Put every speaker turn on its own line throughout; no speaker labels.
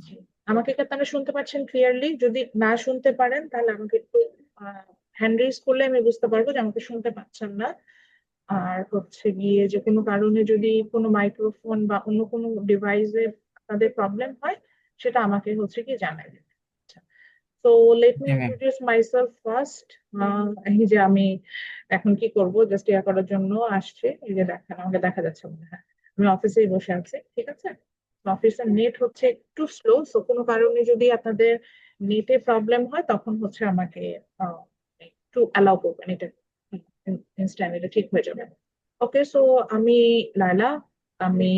জি। আমাকে কি আপনারা শুনতে পাচ্ছেন ক্লিয়ারলি? যদি না শুনতে পারেন তাহলে আমাকে একটু হ্যান্ড রেজ করলে আমি বুঝতে পারবো যে আমাকে শুনতে পাচ্ছেন না। আর হচ্ছে গিয়ে যে কোনো কারণে যদি কোনো মাইক্রোফোন বা অন্য কোনো ডিভাইসে আপনাদের প্রবলেম হয়, সেটা আমাকে হচ্ছে কি জানাবেন। তো লেট মি
জি ম্যাম।
Introduce myself first. এই যে আমি এখন কি করব, জাস্ট ইয়া করার জন্য আসছে। এই যে দেখেন, আমাকে দেখা যাচ্ছে মনে হয় আমি অফিসেই বসে আছি, ঠিক আছে। অফিসের নেট হচ্ছে একটু স্লো, সো কোনো কারণে যদি আপনাদের নেটে প্রবলেম হয় তখন হচ্ছে আমাকে আহ, একটু অ্যালাউ করবেন। এটা ইনস্ট্যান্ট এটা ঠিক হয়ে যাবে। ওকে, সো আমি লায়লা। আমি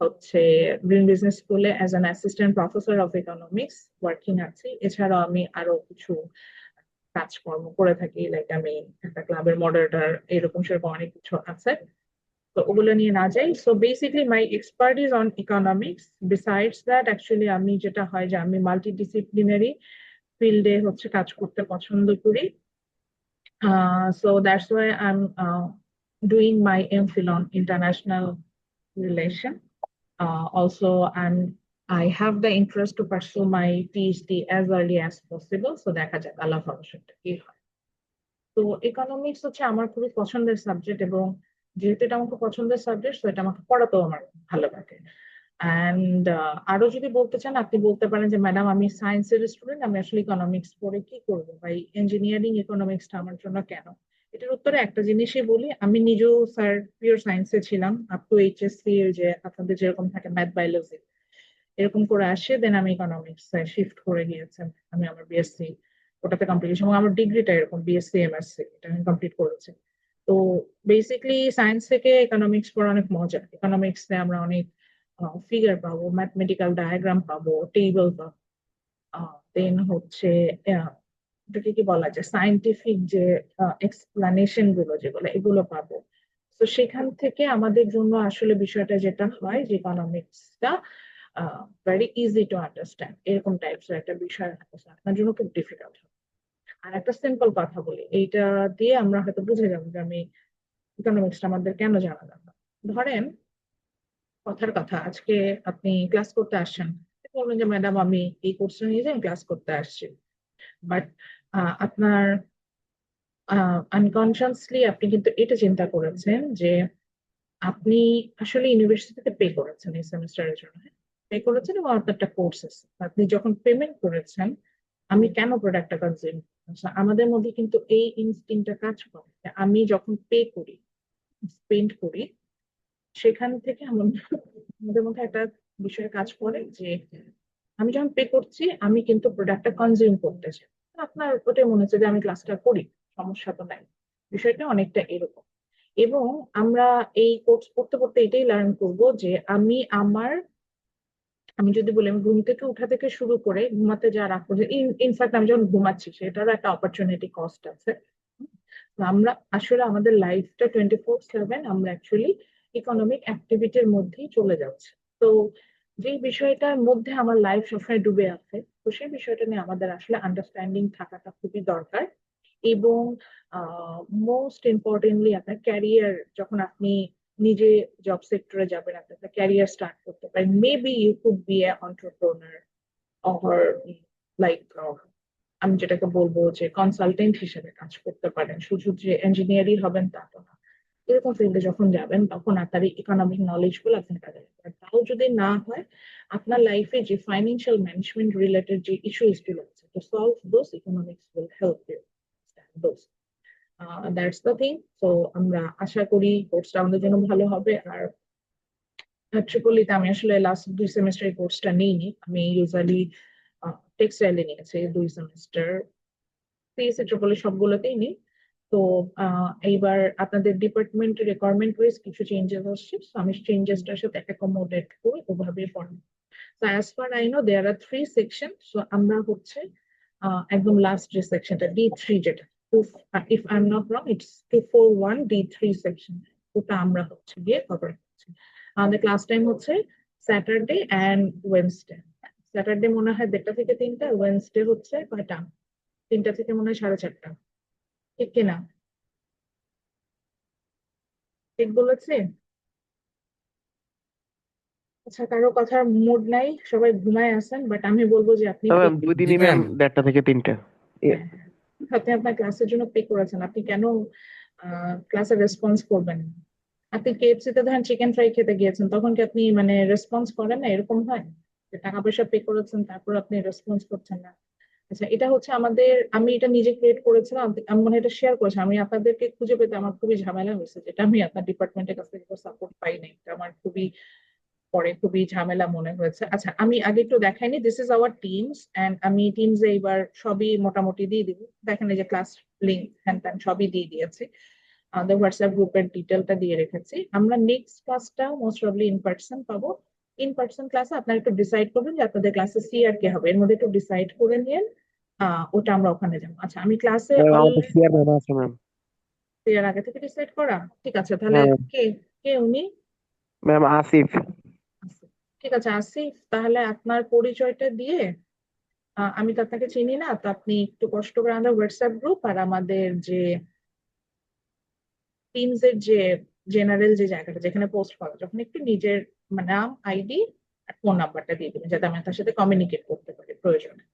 হচ্ছে গ্রিন বিজনেস স্কুলে as an assistant professor of economics working আছি। এছাড়াও আমি আরো কিছু কাজকর্ম করে থাকি, লাইক আমি একটা ক্লাবের মডারেটর, এরকম সেরকম অনেক কিছু আছে। তো ওগুলো নিয়ে না যাই, so basically my expert is on economics. Besides that actually আমি যেটা হয় যে আমি মাল্টি ডিসিপ্লিনারি ফিল্ডে হচ্ছে কাজ করতে পছন্দ করি। So that's why I'm doing my MPhil on international relation. Also, I have the interest to pursue my PhD as early as possible. So দেখা যাক আল্লাহ ভরসাটা কি হয়। তো ইকোনমিক্স হচ্ছে আমার খুবই পছন্দের সাবজেক্ট, এবং যেহেতু এটা আমার খুব পছন্দের সাবজেক্ট, তো এটা আমাকে পড়াতেও আমার ভালো লাগে। অ্যান্ড আরো যদি বলতে চান, আপনি বলতে পারেন যে ম্যাডাম আমি সায়েন্সের স্টুডেন্ট, আমি আসলে ইকোনমিক্স পড়ে কি করবো, বা ইঞ্জিনিয়ারিং ইকোনমিক্সটা আমার জন্য কেন। এটার উত্তরে একটা জিনিসই বলি, আমি নিজেও স্যার পিওর সায়েন্সে ছিলাম আপ টু এইচএসসি, যে আপনাদের যেরকম থাকে ম্যাথ বায়োলজি এরকম করে আসে, দেন আমি ইকোনমিক্স শিফট করে গিয়েছি। আমি আমার বিএসসি ওটাতে কমপ্লিট, এবং আমার ডিগ্রিটা এরকম বিএসসি এমএসসি এটা আমি কমপ্লিট করেছি। তো বেসিকলি সায়েন্স থেকে ইকোনমিক্স পড়া অনেক মজা। ইকোনমিক্সে আমরা অনেক ফিগার পাবো, ম্যাথমেটিক্যাল ডায়াগ্রাম পাবো, টেবিল পাবো। দেন হচ্ছে এটাকে কি বলা যায়, সায়েন্টিফিক যে এক্সপ্লানেশন গুলো যেগুলো এগুলো পাবো। তো সেখান থেকে আমাদের জন্য আসলে বিষয়টা যেটা হয় যে ইকোনমিক্সটা ভেরি ইজি টু আন্ডারস্ট্যান্ড, এরকম টাইপস একটা বিষয় হয়। So, আপনার জন্য খুব ডিফিকাল্ট হবে। আর একটা সিম্পল কথা বলি, এইটা দিয়ে আমরা হয়তো বুঝে যাবো যে আমি ইকোনমিক্সটা আমাদের কেন জানা দরকার। ধরেন, কথার কথা, আজকে আপনি ক্লাস করতে আসছেন, বলবেন যে ম্যাডাম আমি এই কোর্সটা নিয়ে যাই, ক্লাস করতে আসছি। বাট আপনার আনকনসিয়াসলি আপনি কিন্তু এটা চিন্তা করেছেন যে আপনি আসলে ইউনিভার্সিটিতে পে করেছেন এই সেমিস্টারের জন্য, পে করেছেন এবং আপনার একটা কোর্স আছে। আপনি যখন পেমেন্ট করেছেন, আমি কেন প্রোডাক্টটা কনজিউম, আমাদের মধ্যে কিন্তু এই ইনস্টিংটা কাজ করে যে আমি যখন পে করি, স্পেন্ড করি, সেখান থেকে আমাদের মধ্যে একটা বিষয় কাজ করে যে আমি যখন পে করছি আমি কিন্তু প্রোডাক্টটা কনজিউম করতে চাই। আপনার ওটাই মনে হচ্ছে যে আমি ক্লাসটা করি, সমস্যা তো নাই। বিষয়টা অনেকটা এরকম। এবং আমরা এই কোর্স পড়তে পড়তে এটাই লার্ন করব যে আমি যদি বলি, আমি ঘুম থেকে উঠা থেকে শুরু করে ঘুমাতে যাওয়ার আগ পর্যন্ত, ইনফ্যাক্ট আমি যখন ঘুমাচ্ছি সেটারও একটা অপরচুনিটি কস্ট আছে। তো আমরা আসলে আমাদের লাইফটা 24/7 আমরা অ্যাকচুয়ালি ইকোনমিক অ্যাক্টিভিটির মধ্যেই চলে যাচ্ছে। তো যে বিষয়টার মধ্যে আমার লাইফ সবসময় ডুবে আছে, তো সেই বিষয়টা নিয়ে আমাদের আসলে আন্ডারস্ট্যান্ডিং থাকাটা খুবই দরকার। এবং মোস্ট ইম্পর্টেন্টলি আপনার ক্যারিয়ার, যখন আপনি নিজে জব সেক্টরে যাবেন, আপনি একটা ক্যারিয়ার স্টার্ট করতে পারেন, maybe you could be a entrepreneur, or like আমি যেটাকে বলবো যে কনসালটেন্ট হিসেবে কাজ করতে পারেন। শুধু যে ইঞ্জিনিয়ারই হবেন তা তো না। এরকম ফিল্ডে যখন যাবেন তখন আপনার ইকোনমিক নলেজ গুলো আপনি কাজে লাগাবেন। তাও যদি না হয়, আপনার লাইফে যে ফাইন্যান্সিয়াল ম্যানেজমেন্ট রিলেটেড যে ইস্যুস গুলো আছে, to solve those, economics will help you understand those. That's the thing. So আমরা আশা করি কোর্সটা আমাদের জন্য ভালো হবে। আর ট্রিপলিতে আমি আসলে লাস্ট 2 সেমিস্টার এই কোর্সটা নিইনি, আমি ইউজুয়ালি টেক্সটাইলে নিয়েছি 2 সেমিস্টার। সিএসসি ট্রিপলি সবগুলোতেই নেই। তো এইবার আপনাদের ডিপার্টমেন্টের রিকোয়ারমেন্ট ওয়াইজ কিছু চেঞ্জেস আসছে, তো আমি চেঞ্জেসটার সাথে অ্যাকোমোডেট করে ওভাবে পড়াবো। So as far I know there are 3 sections. So আমরা হচ্ছে একদম লাস্ট যে সেকশনটা D3, যেটা if I'm not wrong it's 241 D3 section, ওটা আমরা হচ্ছে গিয়ে কভার করছি। আমাদের ক্লাস টাইম হচ্ছে স্যাটারডে অ্যান্ড ওয়েডনেসডে। স্যাটারডে মনে হয় 1:30 থেকে 3টা, ওয়েডনেসডে হচ্ছে কয়টা, 3টা থেকে মনে হয় 4:30। ঠিক কিনা, ঠিক বলেছি? আচ্ছা, কারো কথার মুড নাই, সবাই ঘুমায় আছেন, বাট আমি বলবো যে আপনি
ম্যাম দুই
জি
দিনই ম্যাম
ম্যাম।
1:30 থেকে 3টা।
হ্যাঁ, হ্যাঁ। আপনি আপনার ক্লাসের জন্য পে করেছেন, আপনি কেন ক্লাসে রেসপন্স করবেন না? আপনি কেএফসি তে ধরেন চিকেন ফ্রাই খেতে গিয়েছেন, তখন কি আপনি মানে রেসপন্স করেন না? এরকম হয় যে টাকা পয়সা পে করেছেন তারপর আপনি রেসপন্স করছেন না? আচ্ছা, এটা হচ্ছে আমাদের, আমি এটা নিজে ক্রিয়েট করেছিলাম, আমি মনে হয় এটা শেয়ার করেছি, আমি আপনাদেরকে খুঁজে পেতে আমার খুবই ঝামেলা হয়েছে, যেটা আমি আপনার ডিপার্টমেন্টের কাছ থেকে সাপোর্ট পাই নাই, এটা আমার খুবই পরে খুবই ঝামেলা মনে হয়েছে। আচ্ছা, আমি আগে একটু দেখাইনি, this is our teams, and আমি টিমস এবার সবই মোটামুটি দিয়ে দিব। দেখেন এই যে ক্লাস লিঙ্ক হ্যান ত্যান সবই দিয়ে দিয়েছি, আমাদের হোয়াটসঅ্যাপ গ্রুপের ডিটেলটা দিয়ে রেখেছি। আমরা নেক্সট ক্লাসটা মোস্ট প্রবাবলি ইন পার্সন পাবো। ইন পার্সন ক্লাসে আপনারা একটু ডিসাইড করবেন যে আপনাদের ক্লাসে সি আর কে হবে, এর মধ্যে একটু ডিসাইড করে নিন। ওটা আমরা ওখানে যাবো। আচ্ছা, আমি ক্লাসে
ম্যাম আমাদের
অলরেডি
সিআর ম্যাম আছে ম্যাম।
এর আগে থেকে ডিসাইড করা, ঠিক আছে তাহলে।
হ্যাঁ
কে কে উনি?
ম্যাম আসিফ।
আচ্ছা, ঠিক আছে আসিফ, তাহলে আপনার পরিচয়টা দিয়ে, আমি তো আপনাকে চিনি না, তো আপনি একটু কষ্ট করে আমাদের হোয়াটসঅ্যাপ গ্রুপ আর আমাদের যে টিমস এর যে জেনারেল যে জায়গাটা যেখানে পোস্ট করা, যখন একটু নিজের নাম, আইডি আর ফোন নাম্বারটা দিয়ে দেবেন, যাতে আমি তার সাথে কমিউনিকেট করতে পারি প্রয়োজনে।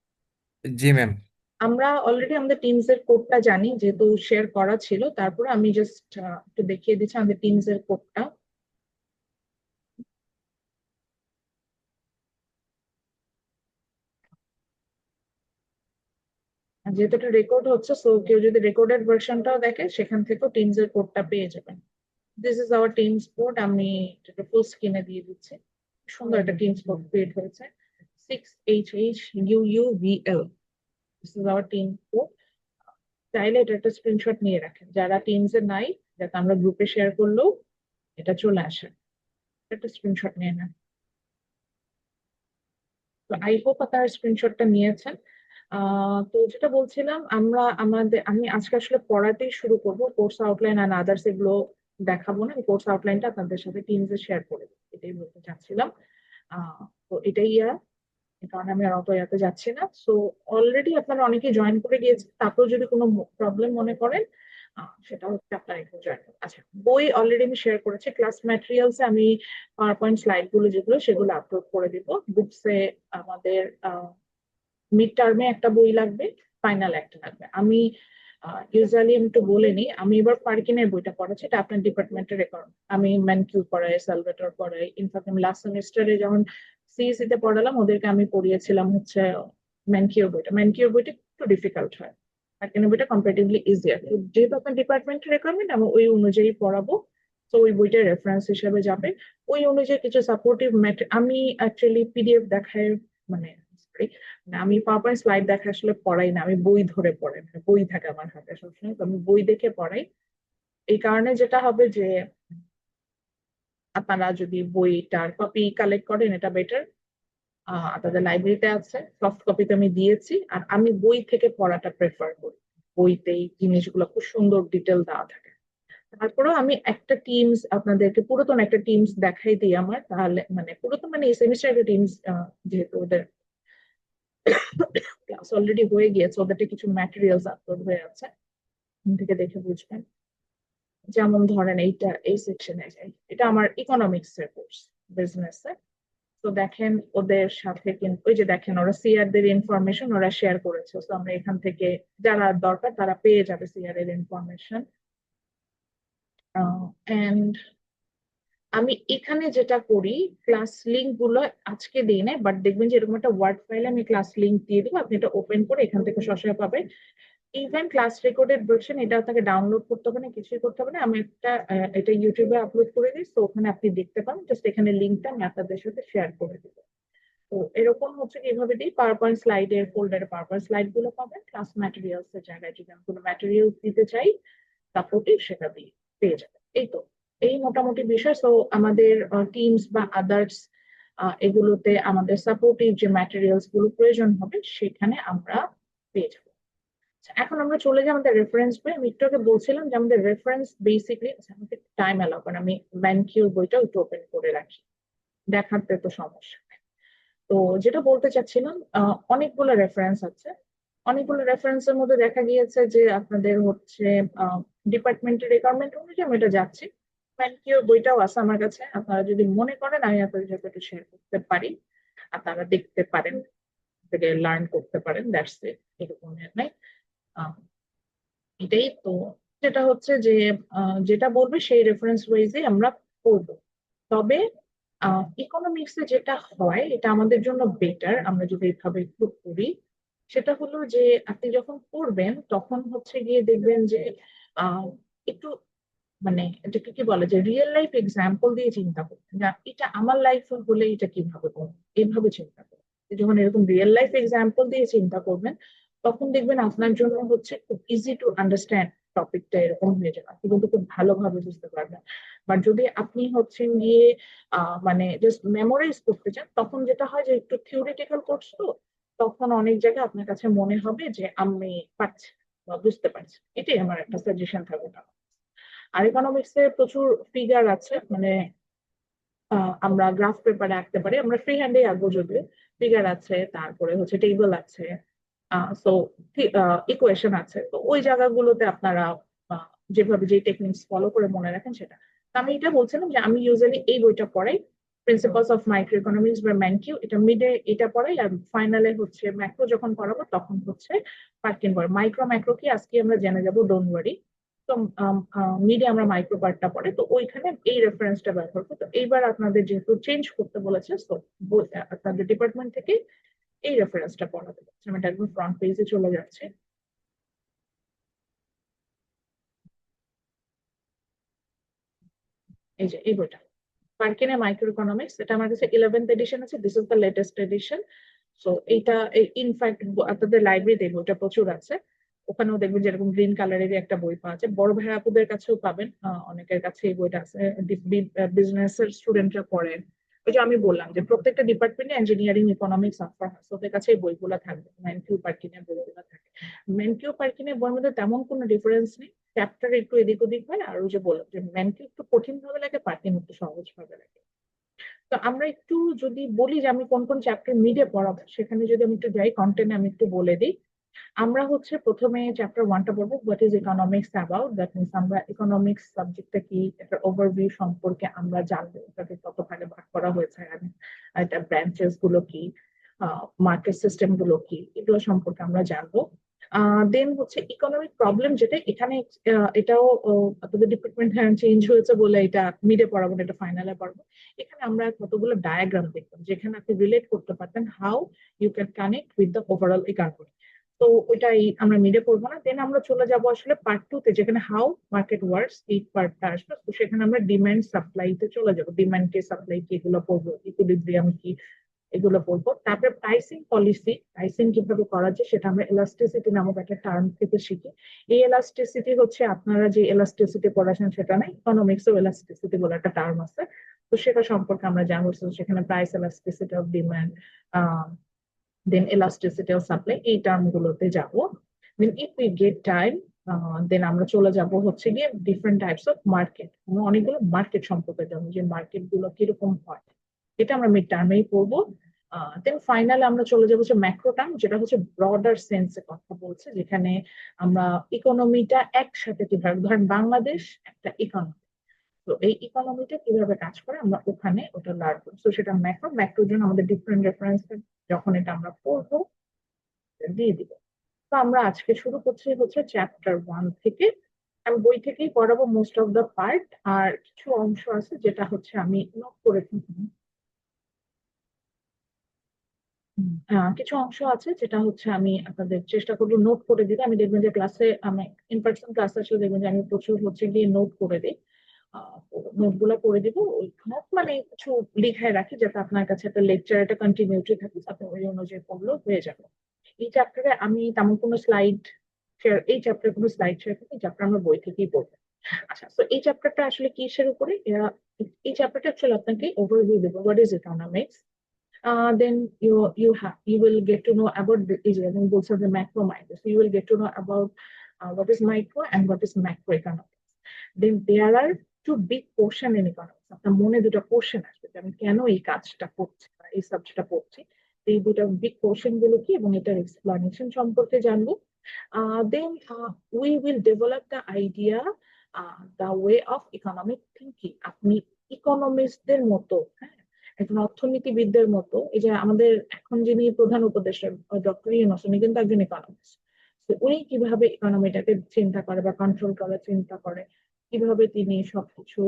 জি ম্যাম।
আমরা অলরেডি আমাদের টিমস এর কোডটা জানি, যেহেতু শেয়ার করা ছিল, তারপরে আমি জাস্ট একটু দেখিয়ে দিচ্ছি আমাদের টিমস এর কোডটা। যেহেতু এটা রেকর্ড হচ্ছে, সো কেউ যদি রেকর্ডেড ভার্সনটাও দেখে সেখান থেকেও টিমস এর কোডটা পেয়ে যাবেন। This is our teams code, আমি এটা ফুল স্ক্রিনে দিয়ে দিচ্ছি। সুন্দর একটা টিমস কোড ক্রিয়েট হয়েছে, 6HHUUVL। This is our team code. চাইলে এটা একটা স্ক্রিনশট নিয়ে রাখেন, যারা টিমস এ নাই, যাতে আমরা গ্রুপে শেয়ার করলেও এটা চলে আসে, একটা স্ক্রিনশট নিয়ে নেন। তো আই হোপ আপনারা স্ক্রিনশটটা নিয়েছেন। তো যেটা বলছিলাম, আমি আজকে আসলে পড়াতেই শুরু করব, কোর্স আউটলাইন আর আদার্স এগুলো দেখাবো না, কোর্স আউটলাইনটা আপনাদের সাথে টিমসে শেয়ার করে দেবো, এটাই বলতে চাচ্ছিলাম। তো এটাই কারণ আমি আর অত ইয়াতে যাচ্ছি না। সো অলরেডি আপনারা অনেকেই জয়েন করে গিয়েছেন, তারপর যদি কোনো প্রবলেম মনে করেন, সেটা হচ্ছে আপনারা একটু জয়েন করুন। আচ্ছা, বই অলরেডি আমি শেয়ার করেছি, ক্লাস ম্যাটেরিয়ালস আমি পাওয়ার পয়েন্ট স্লাইড গুলো যেগুলো সেগুলো আপলোড করে দিব। বুকসে আমাদের মিড টার্মে একটা বই লাগবে, ফাইনাল একটা লাগবে। আমি ইউজুয়ালি আমি একটু বলে নিই, আমি এবার পার্কিনের বইটা পড়াচ্ছি, এটা আপনার ডিপার্টমেন্টের রেকর্ড। আমি ম্যানকিউ পড়াই, সালভেটর পড়াই, ইনফ্যাক্ট আমি লাস্ট সেমিস্টারে যখন সিএসসি তে পড়ালাম ওদেরকে আমি পড়িয়েছিলাম হচ্ছে ম্যানকিউর বইটা। ম্যানকিউর বইটা একটু ডিফিকাল্ট হয়, পার্কিনের বইটা কম্পারেটিভলি ইজিয়ার। তো যেহেতু আপনার ডিপার্টমেন্টের রেকোয়ারমেন্ট, আমি ওই অনুযায়ী পড়াবো। তো ওই বইটা রেফারেন্স হিসেবে যাবে। ওই অনুযায়ী কিছু সাপোর্টিভ আমি অ্যাকচুয়ালি পিডিএফ দেখায়, মানে sorry, আমি পাওয়ার পয়েন্ট স্লাইড দেখে আসলে পড়াই না, আমি বই ধরে পড়াই, বই থাকে আমার হাতে সবসময়, তো আমি বই দেখে পড়াই। এই কারণে যেটা হবে যে আপনারা যদি বইটার কপি কালেক্ট করেন এটা বেটার। আপনাদের লাইব্রেরিতে আছে, সফট কপিতে আমি দিয়েছি, আর আমি বই থেকে পড়াটা প্রেফার করি। বইতেই জিনিসগুলো খুব সুন্দর ডিটেল দেওয়া থাকে। তারপরেও আমি একটা টিমস আপনাদেরকে, পুরাতন একটা টিমস দেখাই দিই আমার, তাহলে পুরাতন এই সেমিস্টার একটা টিমস, যেহেতু ওদের ক্লাস অলরেডি হয়ে গিয়েছে, ওদেরটা কিছু ম্যাটেরিয়ালস আপলোড হয়ে আছে, ওখান থেকে দেখে বুঝবেন। যেমন ধরেন এইটা, এই সেকশনে যাই, এটা আমার ইকোনমিক্স এর কোর্স, বিজনেস এর। তো দেখেন ওদের সাথে কিন্তু ওই যে দেখেন ওরা সিআর দের ইনফরমেশন ওরা শেয়ার করেছে, তো আমরা এখান থেকে যারা দরকার তারা পেয়ে যাবে সিআর এর ইনফরমেশন। এন্ড আমি এখানে যেটা করি, ক্লাস লিঙ্ক গুলো আজকে দিই না, বাট দেখবেন যে এরকম একটা ওয়ার্ড ফাইলে আমি ক্লাস লিঙ্ক দিয়ে দিব, আপনি এটা ওপেন করে এখান থেকে সরাসরি পাবেন। ইভেন ক্লাস রেকর্ডেড ভার্সন, এটা আপনাকে ডাউনলোড করতে হবে না, কিছুই করতে হবে না, আমি একটা এটা ইউটিউবে আপলোড করে দিই, তো ওখানে আপনি দেখতে পান, জাস্ট এখানে লিঙ্কটা আমি আপনাদের সাথে শেয়ার করে দিব। তো এরকম হচ্ছে কি, এইভাবে দিই পাওয়ার পয়েন্ট স্লাইডের ফোল্ডারে পাওয়ার পয়েন্ট স্লাইড গুলো পাবেন, ক্লাস ম্যাটেরিয়ালস এর জায়গায় যদি আমি কোনো ম্যাটেরিয়ালস দিতে চাই সাপোর্টিভ, সেটা দিয়ে পেয়ে যাবেন। এই তো, এই মোটামুটি বিষয়। সো আমাদের টিমস বা আদার্স এগুলোতে আমাদের সাপোর্টিভ যে ম্যাটেরিয়ালস গুলো প্রয়োজন হবে সেখানে আমরা পেয়ে যাবো। আচ্ছা, এখন আমরা চলে যাই আমাদের রেফারেন্স বই। আমি একটু আগে বলছিলাম যে আমাদের রেফারেন্স বেসিকলি, আমাকে টাইম অ্যালাউ করেন, আমি ম্যানকিউর বইটা একটু ওপেন করে রাখি, দেখাতে তো সমস্যা নেই। তো যেটা বলতে চাচ্ছিলাম, অনেকগুলো রেফারেন্স আছে। অনেকগুলো রেফারেন্সের মধ্যে দেখা গিয়েছে যে আপনাদের হচ্ছে ডিপার্টমেন্টের রিকোয়ারমেন্ট অনুযায়ী আমি এটা যাচ্ছি। ম্যানকিউর বইটাও আছে আমার কাছে, আপনারা যদি মনে করেন আমি আপনাদের সাথে একটু শেয়ার করতে পারি, আপনারা দেখতে পারেন, থেকে লার্ন করতে পারেন, দ্যাটস ইট, এরকম নাই। আহ, এটাই তো, যেটা হচ্ছে যে যেটা বলবে সেই রেফারেন্স ওয়াইজে আমরা পড়বো। তবে ইকোনমিক্সে যেটা হয় এটা আমাদের জন্য বেটার আমরা যদি এইভাবে একটু করি, সেটা হলো যে আপনি যখন পড়বেন তখন হচ্ছে গিয়ে দেখবেন যে আহ একটু মানে এটাকে কি বলে যে রিয়েল লাইফ এক্সাম্পল দিয়ে চিন্তা করবেন, না এটা আমার লাইফ হলে এটা কিভাবে করবো, এইভাবে চিন্তা করবেন। যখন এরকম রিয়েল লাইফ এক্সাম্পল দিয়ে চিন্তা করবেন তখন দেখবেন আপনার জন্য হচ্ছে খুব ইজি টু আন্ডারস্ট্যান্ড টপিকটা, এরকম হয়ে যাবে, আপনি কিন্তু খুব ভালোভাবে বুঝতে পারবেন। বাট যদি আপনি হচ্ছে গিয়ে মানে জাস্ট মেমোরাইজ করতে চান তখন যেটা হয় যে একটু থিওরিটিক্যাল কোর্স তো, তখন অনেক জায়গায় আপনার কাছে মনে হবে যে আমি পারছি বা বুঝতে পারছি। এটাই আমার একটা সাজেশন থাকবে। আর ইকোনমিক্স এর প্রচুর ফিগার আছে, মানে আমরা গ্রাফ পেপারে আঁকতে পারি, আমরা ফ্রি হ্যান্ডে আঁকবো যদিও। ফিগার আছে, তারপরে হচ্ছে টেবিল আছে, সো ইকুয়েশন আছে, তো ওই জায়গাগুলোতে আপনারা আহ, যেভাবে যে টেকনিক্স ফলো করে মনে রাখেন সেটা। তো আমি এটা বলছিলাম যে আমি ইউজুয়ালি এই বইটা পড়াই, প্রিন্সিপালস অফ মাইক্রো ইকোনমিক্স বা ম্যানকিউ, এটা মিডে এটা পড়াই, আর ফাইনালে হচ্ছে ম্যাক্রো যখন পড়াবো তখন হচ্ছে পার্কিন পড়ে। মাইক্রো ম্যাক্রো কি আজকে আমরা জেনে যাবো, ডোন্ট ওয়ারি। তো মিডে আমরা মাইক্রো পার্টটা পড়ে, তো ওইখানে এই রেফারেন্সটা ব্যবহার করবো। তো এইবার আপনাদের যেহেতু চেঞ্জ করতে বলেছে, তো আপনাদের ডিপার্টমেন্ট থেকে এই রেফারেন্সটা পড়াতে বলেছে। আমি এটা একদম ফ্রন্ট পেজে চলে যাচ্ছে। এই যে এই বইটা, পার্কিনে মাইক্রো ইকোনমিক্স, এটা আমার কাছে 11th এডিশন আছে, this is the latest addition. So এইটা ইনফ্যাক্ট আপনাদের লাইব্রেরিতে এই বইটা প্রচুর আছে, ওখানেও দেখবেন যেরকম গ্রিন কালারের একটা বই পাওয়া যায়, বড় ভাই আপুদের কাছেও পাবেন, অনেকের কাছে এই বইটা আছে, বিজনেস এর স্টুডেন্টরা পড়েন। ওই যে আমি বললাম যে প্রত্যেকটা ডিপার্টমেন্টে ইঞ্জিনিয়ারিং ইকোনমিক্স অফার হয়, ওদের কাছে এই বইগুলো থাকবে, ম্যানকিউ পার্কিনের বইগুলো থাকে। ম্যানকিউ পার্কিনের বইয়ের মধ্যে তেমন কোনো ডিফারেন্স নেই, চ্যাপ্টার একটু এদিক ওদিক হয়, আর ওই যে বললাম যে ম্যানকিউ একটু কঠিন ভাবে লাগে, পার্কিন একটু সহজ ভাবে লাগে। তো আমরা একটু যদি বলি যে আমি কোন কোন চ্যাপ্টার মিডে পড়াবো, সেখানে যদি আমি একটু যাই কন্টেন্ট, আমি একটু বলে দিই। আমরা হচ্ছে প্রথমে চ্যাপ্টার ওয়ানটা পড়বো, what is economics about, that means আমরা ইকোনমিক্স সাবজেক্টটা কি, একটা ওভারভিউ সম্পর্কে আমরা জানবো, এটাকে কত ভাগে ভাগ করা হয়েছে, এটা ব্রাঞ্চেস গুলো কি, মার্কেট সিস্টেম গুলো কি, এগুলো সম্পর্কে আমরা জানবো। দেন হচ্ছে ইকোনমিক প্রবলেম, যেটা এখানে এটাও আপনাদের ডিপার্টমেন্ট চেঞ্জ হয়েছে বলে এটা মিডে পড়াবো না, এটা ফাইনালে পড়াবো। এখানে আমরা কতগুলো ডায়াগ্রাম দেখতাম যেখানে আপনি রিলেট করতে পারতেন how you can connect with the overall economy. তো ওইটাই আমরা মিডে করবো না, দেন আমরা চলে যাব আসলে পার্ট টু তে, যেখানে হাউ মার্কেট ওয়ার্কস, এই পার্টটা আসবে। তো সেখানে আমরা ডিমান্ড সাপ্লাইতে চলে যাবো, ডিমান্ড কে সাপ্লাই কি, এগুলো পড়বো, ইকুইলিব্রিয়াম কি, এগুলো পড়বো। তারপরে প্রাইসিং পলিসি, প্রাইসিং কিভাবে করা যায় সেটা আমরা এলাস্টিসিটি নামক একটা টার্ম থেকে শিখি। এই এলাস্টিসিটি হচ্ছে আপনারা যে এলাস্টিসিটি পড়াশোনা সেটা নাই, ইকোনমিক্সও এলাস্টিসিটি বলে একটা টার্ম আছে, তো সেটা সম্পর্কে আমরা জানবো। So সেখানে price elasticity of demand, then elasticity of supply, এই টার্ম গুলোতে যাব। Then if we get time, then আমরা চলে যাব হচ্ছে গিয়ে ডিফারেন্ট টাইপস অফ মার্কেট, আমরা অনেকগুলো মার্কেট সম্পর্কে জানবো যে মার্কেট গুলো কিরকম হয়, এটা আমরা মিড টার্মেই পড়বো। দেন ফাইনালে আমরা চলে যাবো হচ্ছে ম্যাক্রো টার্ম, যেটা হচ্ছে ব্রডার সেন্সে কথা বলছে, যেখানে আমরা ইকোনমিটা একসাথে কিভাবে, ধরেন বাংলাদেশ একটা ইকোনমি, তো এই ইকোনমিটা কিভাবে কাজ করে আমরা ওখানে ওটা লার্ন করি। তো সেটা ম্যাক্রো, ম্যাক্রোর জন্য আমাদের ডিফারেন্ট রেফারেন্স, যখন এটা আমরা পড়বো দিয়ে দিব। তো আমরা আজকে শুরু করছি হচ্ছে চ্যাপ্টার ওয়ান থেকে, আমি বই থেকেই পড়াবো মোস্ট অফ দ্য পার্ট, আর কিছু অংশ আছে যেটা হচ্ছে আমি নোট করে কিছু অংশ আছে যেটা হচ্ছে আমি আপনাদের চেষ্টা করবো নোট করে দিতে। আমি দেখবেন যে ক্লাসে, আমি ইন পার্সন ক্লাসে আসলে দেখবেন যে আমি প্রচুর হচ্ছে গিয়ে নোট করে দিই, নোট গুলা করে দিব। ওই নোট মানে কিছু লিখায় রাখি যাতে আপনার কাছে একটা লেকচার, একটা কন্টিনিউটি থাকে, আপনি ওই অনুযায়ী পড়লেও হয়ে যাবে। এই চ্যাপ্টারে আমি তেমন কোনো স্লাইড শেয়ার, এই চ্যাপ্টারে কোনো স্লাইড শেয়ার করি, এই চ্যাপ্টার আমরা বই থেকেই পড়বো। আচ্ছা, তো এই চ্যাপ্টারটা আসলে কিসের উপরে, এই চ্যাপ্টারটা অ্যাকচুয়ালি আপনাকে ওভারভিউ দেবো, what is economics. Then you will get to know about the engineering, also the macro micro. So you will get to know about what is micro and what is macroeconomics. Then there are two big portion in economics. আপনার মনে দুটো question আসবে যে আমি কেন এই কাজটা করছি বা এই সাবজেক্টটা পড়ছি, এই দুটো বিগ কোশ্চেন গুলো কি এবং এটার এক্সপ্লানেশন সম্পর্কে জানবো। Then we will develop the idea the way of economic thinking. আপনি ইকোনমিস্টদের মতো, হ্যাঁ, একজন অর্থনীতিবিদদের মতো, এই যে আমাদের এখন যিনি প্রধান উপদেষ্টা ডক্টর ইউনূস, উনি কিন্তু একজন ইকোনমিস্ট। তো উনি কিভাবে ইকোনমিটাকে চিন্তা করে বা কন্ট্রোল করে, চিন্তা করে, কিভাবে তিনি সবকিছু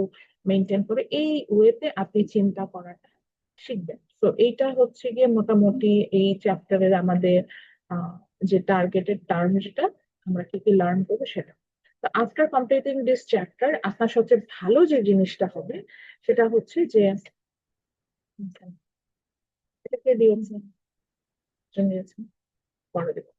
মেনটেন করে, এই ওয়েতে আপনি চিন্তা করাটা শিখবেন। তো এইটা হচ্ছে গিয়ে মোটামুটি এই চ্যাপ্টারের আমাদের আহ, যে টার্গেটেড টার্ম, যেটা আমরা কি কি লার্ন করবো সেটা। তো আফটার কমপ্লিটিং দিস চ্যাপ্টার আপনার সবচেয়ে ভালো যে জিনিসটা হবে সেটা হচ্ছে যে এটাকে দিয়েছে, দিয়েছে, পরে দেবো।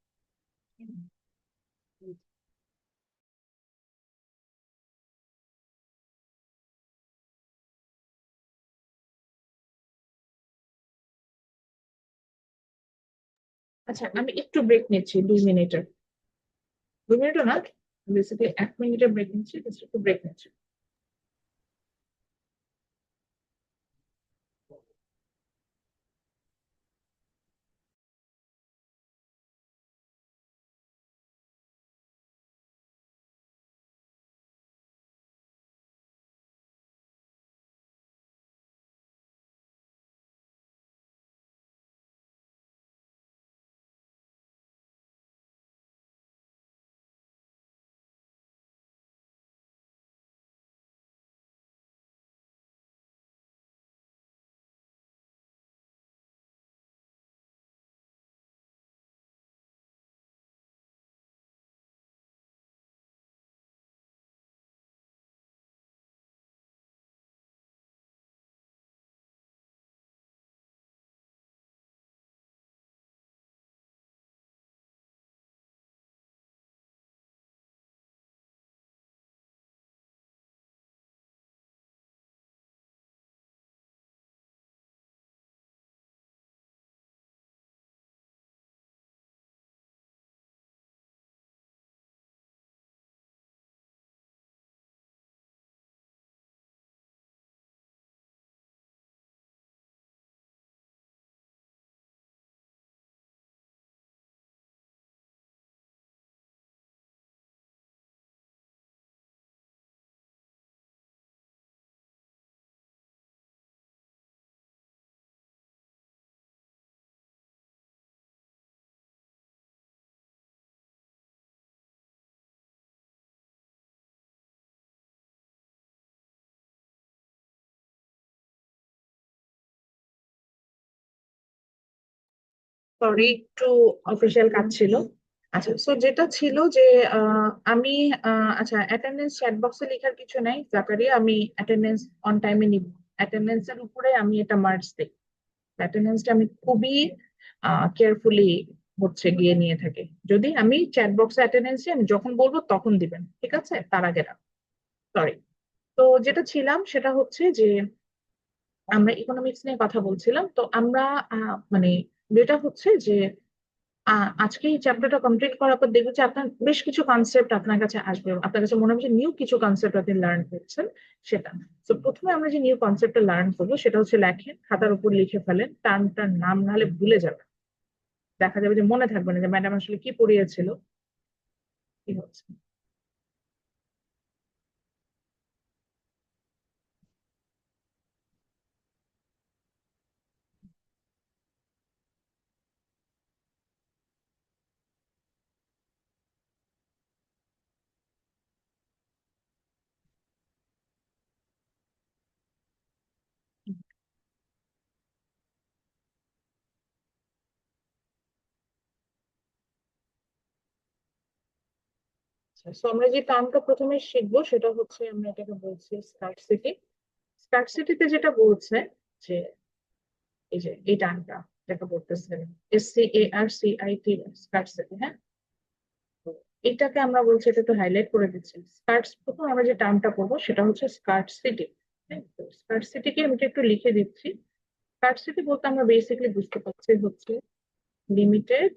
আচ্ছা, আমি একটু ব্রেক নিচ্ছি 2 মিনিটের। 2 মিনিটও না, বেসিক্যালি 1 মিনিটের ব্রেক নিচ্ছি, just একটু ব্রেক নিচ্ছি। সরি, একটু অফিসিয়াল কাজ ছিল। আচ্ছা, সো যেটা ছিল যে আমি আচ্ছা, অ্যাটেন্ডেন্স চ্যাট বক্সে লেখার কিছু নাই জাকারিয়া, আমি অ্যাটেন্ডেন্স অন টাইমে নিব। অ্যাটেন্ডেন্সের উপরে আমি এটা মার্কস দিই। অ্যাটেন্ডেন্সটা আমি খুবই কেয়ারফুলি হচ্ছে গিয়ে নিয়ে থাকি। যদি আমি চ্যাট বক্সে অ্যাটেন্ডেন্স দিই, আমি যখন বলবো তখন দিবেন, ঠিক আছে, তার আগে না। সরি। তো যেটা ছিলাম সেটা হচ্ছে যে আমরা ইকোনমিক্স নিয়ে কথা বলছিলাম। তো আমরা মানে যেটা হচ্ছে যে আজকে এই চ্যাপ্টারটা কমপ্লিট করার পর দেখবেন যে আপনার বেশ কিছু কনসেপ্ট আপনার কাছে আসবে, আপনার কাছে মনে হবে যে নিউ কিছু কনসেপ্ট আপনি লার্ন করছেন। সেটা, তো প্রথমে আমরা যে নিউ কনসেপ্টটা লার্ন করবো সেটা হচ্ছে লেখেন, খাতার উপর লিখে ফেলেন, টার্মটার নাম নাহলে ভুলে যাবেন। দেখা যাবে যে মনে থাকবে না যে ম্যাডাম আসলে কি পড়িয়েছিল, কি হচ্ছে। তো আমরা যে টার্মটা প্রথমে শিখবো সেটা হচ্ছে, আমরা এটাকে বলছি স্কার্সিটি। স্কার্সিটিতে যেটা বলছে যে এই যে এই টার্মটা যেটা বলতেছেন, SCARCIT, স্কার্সিটি, হ্যাঁ। তো এটাকে আমরা বলছি, এটা একটু হাইলাইট করে দিচ্ছি। প্রথম আমরা যে টার্মটা করবো সেটা হচ্ছে স্কার্ট সিটি। স্কার্ট সিটিকে আমি একটু লিখে দিচ্ছি। স্কার্ট সিটি বলতে আমরা বেসিক্যালি বুঝতে পারছি হচ্ছে limited,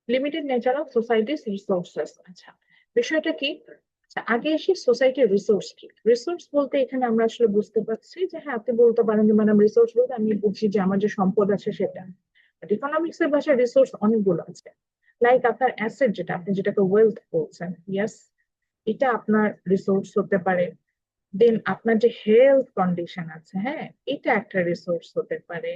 limited nature of societies resources. আচ্ছা, বিষয়টা কি? আচ্ছা, আগে এসে সোসাইটির রিসোর্স কি? রিসোর্স বলতে এখানে আমরা আসলে বুঝতে পারছি যে হ্যাঁ, আপনি বলতে পারেন যে ম্যাডাম রিসোর্স বলতে আমি বুঝি যে আমার যে সম্পদ আছে সেটা। বাট ইকোনমিক্স এর ভাষায় রিসোর্স অনেকগুলো আছে। লাইক আপনার অ্যাসেট, যেটা আপনি যেটাকে ওয়েলথ বলছেন, ইয়েস, এটা আপনার রিসোর্স হতে পারে। দেন আপনার যে হেলথ কন্ডিশন আছে, হ্যাঁ, এটা একটা রিসোর্স হতে পারে।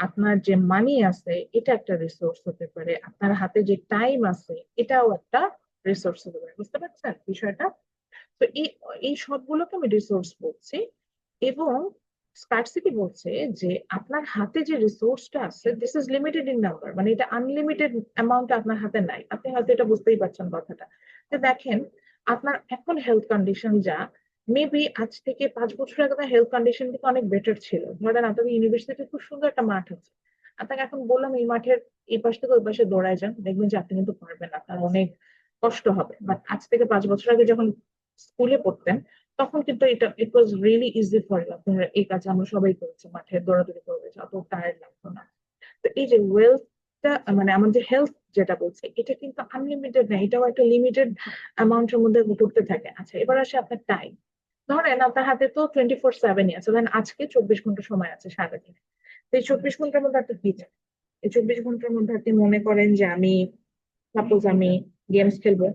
আপনার যে মানি আছে, এটা একটা রিসোর্স হতে পারে। আপনার হাতে যে টাইম আছে, এটাও একটা রিসোর্স হতে পারে। বুঝতে পারছেন বিষয়টা? তো এই এই সবগুলোকে আমি রিসোর্স বলছি। এবং স্কার্সিটি বলছে যে আপনার হাতে যে রিসোর্সটা আছে, this is limited in number, মানে এটা আনলিমিটেড অ্যামাউন্ট আপনার হাতে নাই। আপনি হয়তো এটা বুঝতেই পারছেন কথাটা। তো দেখেন, আপনার এখন হেলথ কন্ডিশন যা, মেবি আজ থেকে 5 বছর আগে আপনার হেলথ কন্ডিশন কিন্তু অনেক বেটার ছিল। ধরেন আপনাদের ইউনিভার্সিটিতে খুব সুন্দর একটা মাঠ আছে, আপনাকে এখন বললাম এই মাঠের এই পাশ থেকে ওই পাশে দৌড়ায় যান, দেখবেন যে আপনি কিন্তু পারবেন না, আপনার অনেক কষ্ট হবে। বাট আজ থেকে 5 বছর আগে যখন স্কুলে পড়তেন, তখন কিন্তু এটা it was really easy for you. আপনারা এই কাজ আমরা সবাই করেছি, মাঠে দৌড়াদৌড়ি করে, অত টায়ার্ড লাগতো না। তো এই যে ওয়েলথটা, মানে আমাদের হেলথ যেটা বলছে, এটা কিন্তু আনলিমিটেড না, এটাও একটা লিমিটেড অ্যামাউন্টের মধ্যে ঘুরতে থাকে। আচ্ছা, এবার আসে আপনার টাইম। ধরেন আপনার হাতে তো 24/7 আছে, ধরেন আজকে 24 ঘন্টা সময় আছে সারাদিনে। তো এই 24 ঘন্টার মধ্যে আপনি কি চান? এই 24 ঘন্টার মধ্যে আপনি মনে করেন যে আমি, সাপোজ আমি গেমস খেলবো,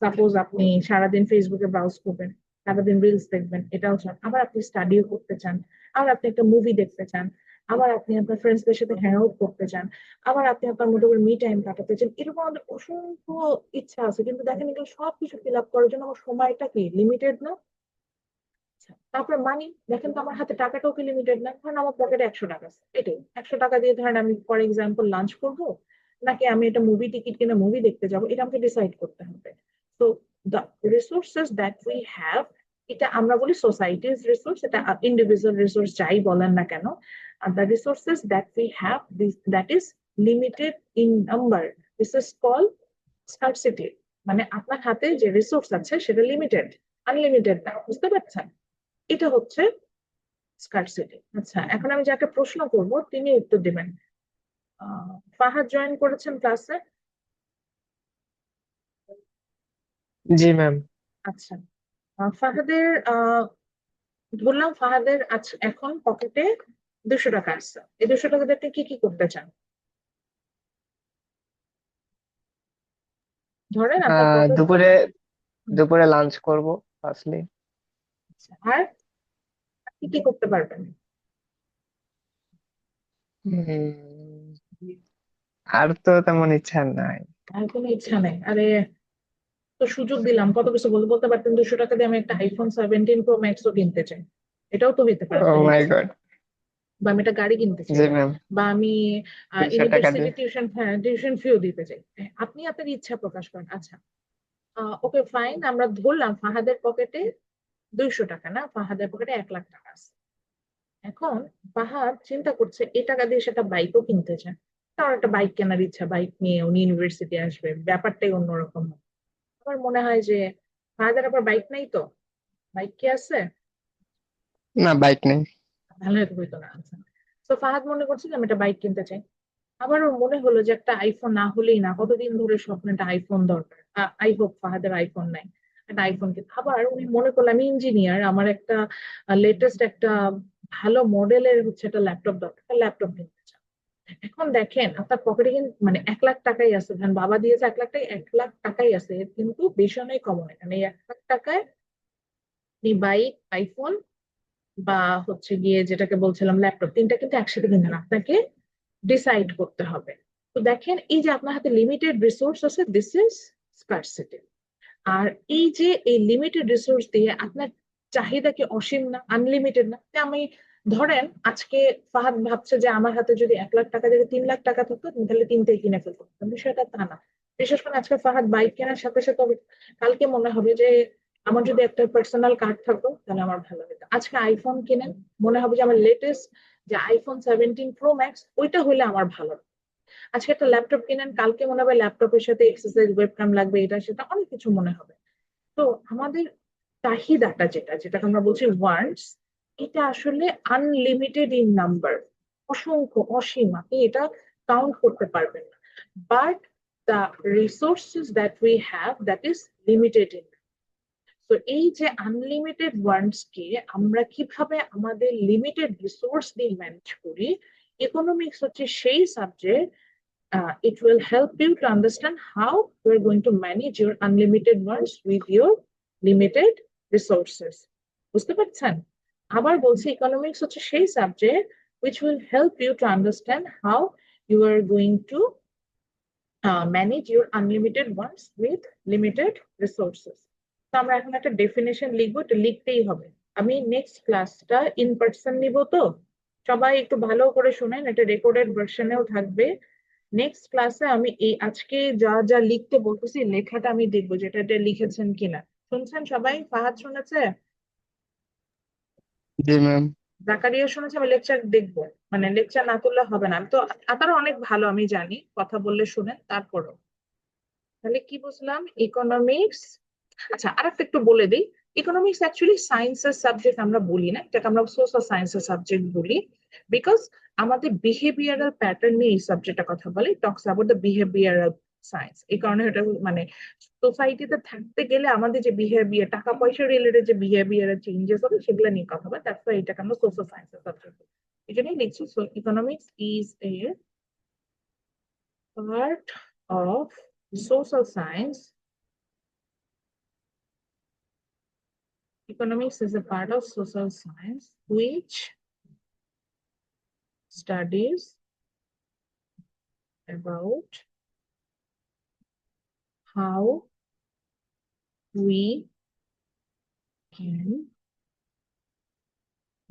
সাপোজ আপনি সারাদিন ফেসবুকে ব্রাউজ করবেন, সারাদিন রিলস দেখবেন, এটাও চান। আবার আপনি স্টাডিও করতে চান, আবার আপনি একটা মুভি দেখতে চান, আবার আপনি আপনার ফ্রেন্ডসদের সাথে হ্যাং আউট করতে চান, আবার আপনি আপনার মতো করে মি টাইম কাটাতে চান। এরকম আমাদের অসংখ্য ইচ্ছা আছে, কিন্তু দেখেন এগুলো সবকিছু ফিল আপ করার জন্য আমার সময়টা কি লিমিটেড না? আচ্ছা, তারপরে মানি, দেখেন তো আমার হাতে টাকাটাও কি লিমিটেড না? ধরেন আমার পকেটে 100 টাকা আছে, এটাই 100 টাকা দিয়ে ধরেন আমি ফর এক্সাম্পল লাঞ্চ করবো, নাকি আমি একটা মুভি টিকিট কিনে মুভি দেখতে যাবো, এটা আমাকে ডিসাইড করতে হবে। তো the resources that we have, এটা আমরা বলি সোসাইটিজ রিসোর্স, এটা ইন্ডিভিজুয়াল রিসোর্স যাই বলেন না কেন, the resources that we have, that is limited in number, this is call scarcity. মানে আপনার হাতে যে রিসোর্স আছে সেটা লিমিটেড, আনলিমিটেড না। বুঝতে পারছেন? এটা হচ্ছে স্কার্সিটি। আচ্ছা, এখন আমি যাকে প্রশ্ন করব তিনি উত্তর দিবেন। ফাহাদ জয়েন করেছেন ক্লাসে?
জি ম্যাম।
আচ্ছা, ফাহাদের বললাম ফাহাদের আজ এখন পকেটে 200 টাকা আছে। এই 200 টাকা দিয়ে আপনি কি কি করতে চান? ধরেন আপনার পকেট,
দুপুরে দুপুরে লাঞ্চ করব ফার্স্টলি।
আর কি কি করতে পারবেন?
আর তো তেমন ইচ্ছা নাই।
আর কোনো ইচ্ছা নেই? আরে, তো সুযোগ দিলাম, কত কিছু বলতে বলতে পারতেন 200 টাকা দিয়ে আমি একটা iPhone 17 Pro Max ও কিনতে চাই, এটাও তো হইতে পারে
ও
আপনার
মাই
ইচ্ছা।
গড।
বা আমি একটা গাড়ি কিনতে চাই,
জি ম্যাম।
বা আমি
200 টাকা
ইউনিভার্সিটি
দিয়ে।
টিউশন, হ্যাঁ টিউশন ফিও দিতে চাই। হ্যাঁ, আপনি আপনার ইচ্ছা প্রকাশ করেন। আচ্ছা, ওকে ফাইন, আমরা ধরলাম ফাহাদের পকেটে 200 টাকা না, ফাহাদের পকেটে 1 লাখ টাকা আছে। এখন ফাহাদ চিন্তা করছে এই টাকা দিয়ে সেটা বাইকও কিনতে চায়, তার একটা বাইক কেনার ইচ্ছা, বাইক নিয়ে উনি ইউনিভার্সিটি আসবে, ব্যাপারটাই অন্যরকম হবে। আমার মনে হয় যে ফাহাদের আবার বাইক নাই, তো বাইক কি আছে?
না, বাইক নেই।
ভালো হইতো না। আচ্ছা, তো ফাহাদ মনে করছে যে আমি একটা বাইক কিনতে চাই। আবার ওর মনে হলো যে একটা আইফোন না হলেই না, কতদিন ধরে স্বপ্ন একটা আইফোন দরকার। আই হোপ ফাহাদের আইফোন নাই, একটা আইফোন কিনতে। আবার উনি মনে করলো আমি ইঞ্জিনিয়ার, আমার একটা লেটেস্ট একটা ভালো মডেলের হচ্ছে একটা ল্যাপটপ দরকার, ল্যাপটপ কিনতে চান। এখন দেখেন আপনার পকেটে কিন্তু মানে 1 লাখ টাকাই আছে, ধরেন বাবা দিয়েছে 1 লাখ টাকা, 1 লাখ টাকাই আছে, কিন্তু বেশি নয় কম নয়, মানে এই 1 লাখ টাকায় আপনি বাইক, আইফোন, বা হচ্ছে গিয়ে যেটাকে বলছিলাম ল্যাপটপ, তিনটা কিন্তু একসাথে কিনবেন, আপনাকে ডিসাইড করতে হবে। তো দেখেন এই যে আপনার হাতে লিমিটেড রিসোর্স আছে, দিস ইজ স্কার্সিটি। আর এই যে এই লিমিটেড রিসোর্স দিয়ে আপনার চাহিদা কি অসীম না, আনলিমিটেড না? যে আমি, ধরেন আজকে ফাহাদ ভাবছে যে আমার হাতে যদি 1 লাখ টাকা থেকে 3 লাখ টাকা থাকতো, আমি তাহলে তিনটেই কিনে ফেলতো, কিন্তু বিষয়টা তা না। বিশেষ করে আজকে ফাহাদ বাইক কেনার সাথে সাথে কালকে মনে হবে যে আমার যদি একটা পার্সোনাল কার থাকতো তাহলে আমার ভালো হতো। আজকে আইফোন কিনেন, মনে হবে যে আমার লেটেস্ট যে iPhone 17 Pro Max, ওইটা হলে আমার ভালো হতো। আজকে একটা ল্যাপটপ কিনেন, কালকে মনে হবে ল্যাপটপের সাথে এক্সারসাইজ ওয়েবক্যাম লাগবে, এটা সেটা অনেক কিছু মনে হবে। তো আমাদের চাহিদাটা যেটা, যেটাকে আমরা বলছি ওয়ান্টস, এটা আসলে আনলিমিটেড ইন নাম্বার, অসংখ্য অসীম, আপনি এটা কাউন্ট করতে পারবেন না। But the resources that we have that is limited in. তো এই যে আনলিমিটেড ওয়ান্টস কে আমরা কিভাবে আমাদের লিমিটেড রিসোর্স দিয়ে ম্যানেজ করি, ইকোনমিক্স হচ্ছে সেই subject. It will help you to understand how you are going to manage your unlimited ones with your limited resources. বুঝতে পারছেন? আবার বলছি, ইকোনমিক্স হচ্ছে সেই subject which will help you to understand how you are going to manage your unlimited ones with limited resources. তো আমরা এখন একটা ডেফিনেশন লিখবো, এটা লিখতেই হবে. আমি নেক্সট ক্লাসটা ইন পার্সন নিব, তো সবাই একটু ভালো করে শুনেন, এটা রেকর্ডেড ভার্সনেও থাকবে. নেক্সট ক্লাসে আমি এই আজকে যা যা লিখতে বলতেছি লেখাটা আমি দেখবো যেটা এটা লিখেছেন কিনা. শুনছেন সবাই? ফাহাদ শুনেছে,
জি ম্যাম।
জাকারিয়া শুনেছে? আমি লেকচার দেখবো, মানে লেকচার না করলে হবে না. আমি তো আপনারা অনেক ভালো, আমি জানি, কথা বললে শুনেন তারপরও. তাহলে কি বুঝলাম? ইকোনমিক্স. আচ্ছা, আরেকটা একটু বলে দিই, ইকোনমিক্স অ্যাকচুয়ালি সায়েন্সের সাবজেক্ট আমরা বলি না, এটাকে আমরা সোশ্যাল সায়েন্সের সাবজেক্ট বলি, বিকজ আমাদের বিহেভিয়ারাল প্যাটার্ন নিয়ে এই সাবজেক্টটা কথা বলে, talks about the behavioural science. এই কারণে এটা মানে সোসাইটিতে থাকতে গেলে আমাদের যে বিহেভিয়ার, টাকা পয়সা রিলেটেড যে বিহেভিয়ারাল চেঞ্জেস হবে সেগুলো নিয়ে কথা বলে, দ্যাটস ওয়াই এটাকে আমরা সোশ্যাল সায়েন্সের সাবজেক্ট বলি. এই জন্যই লিখছি economics is a part of social science. Economics is a part of social science which studies about how we can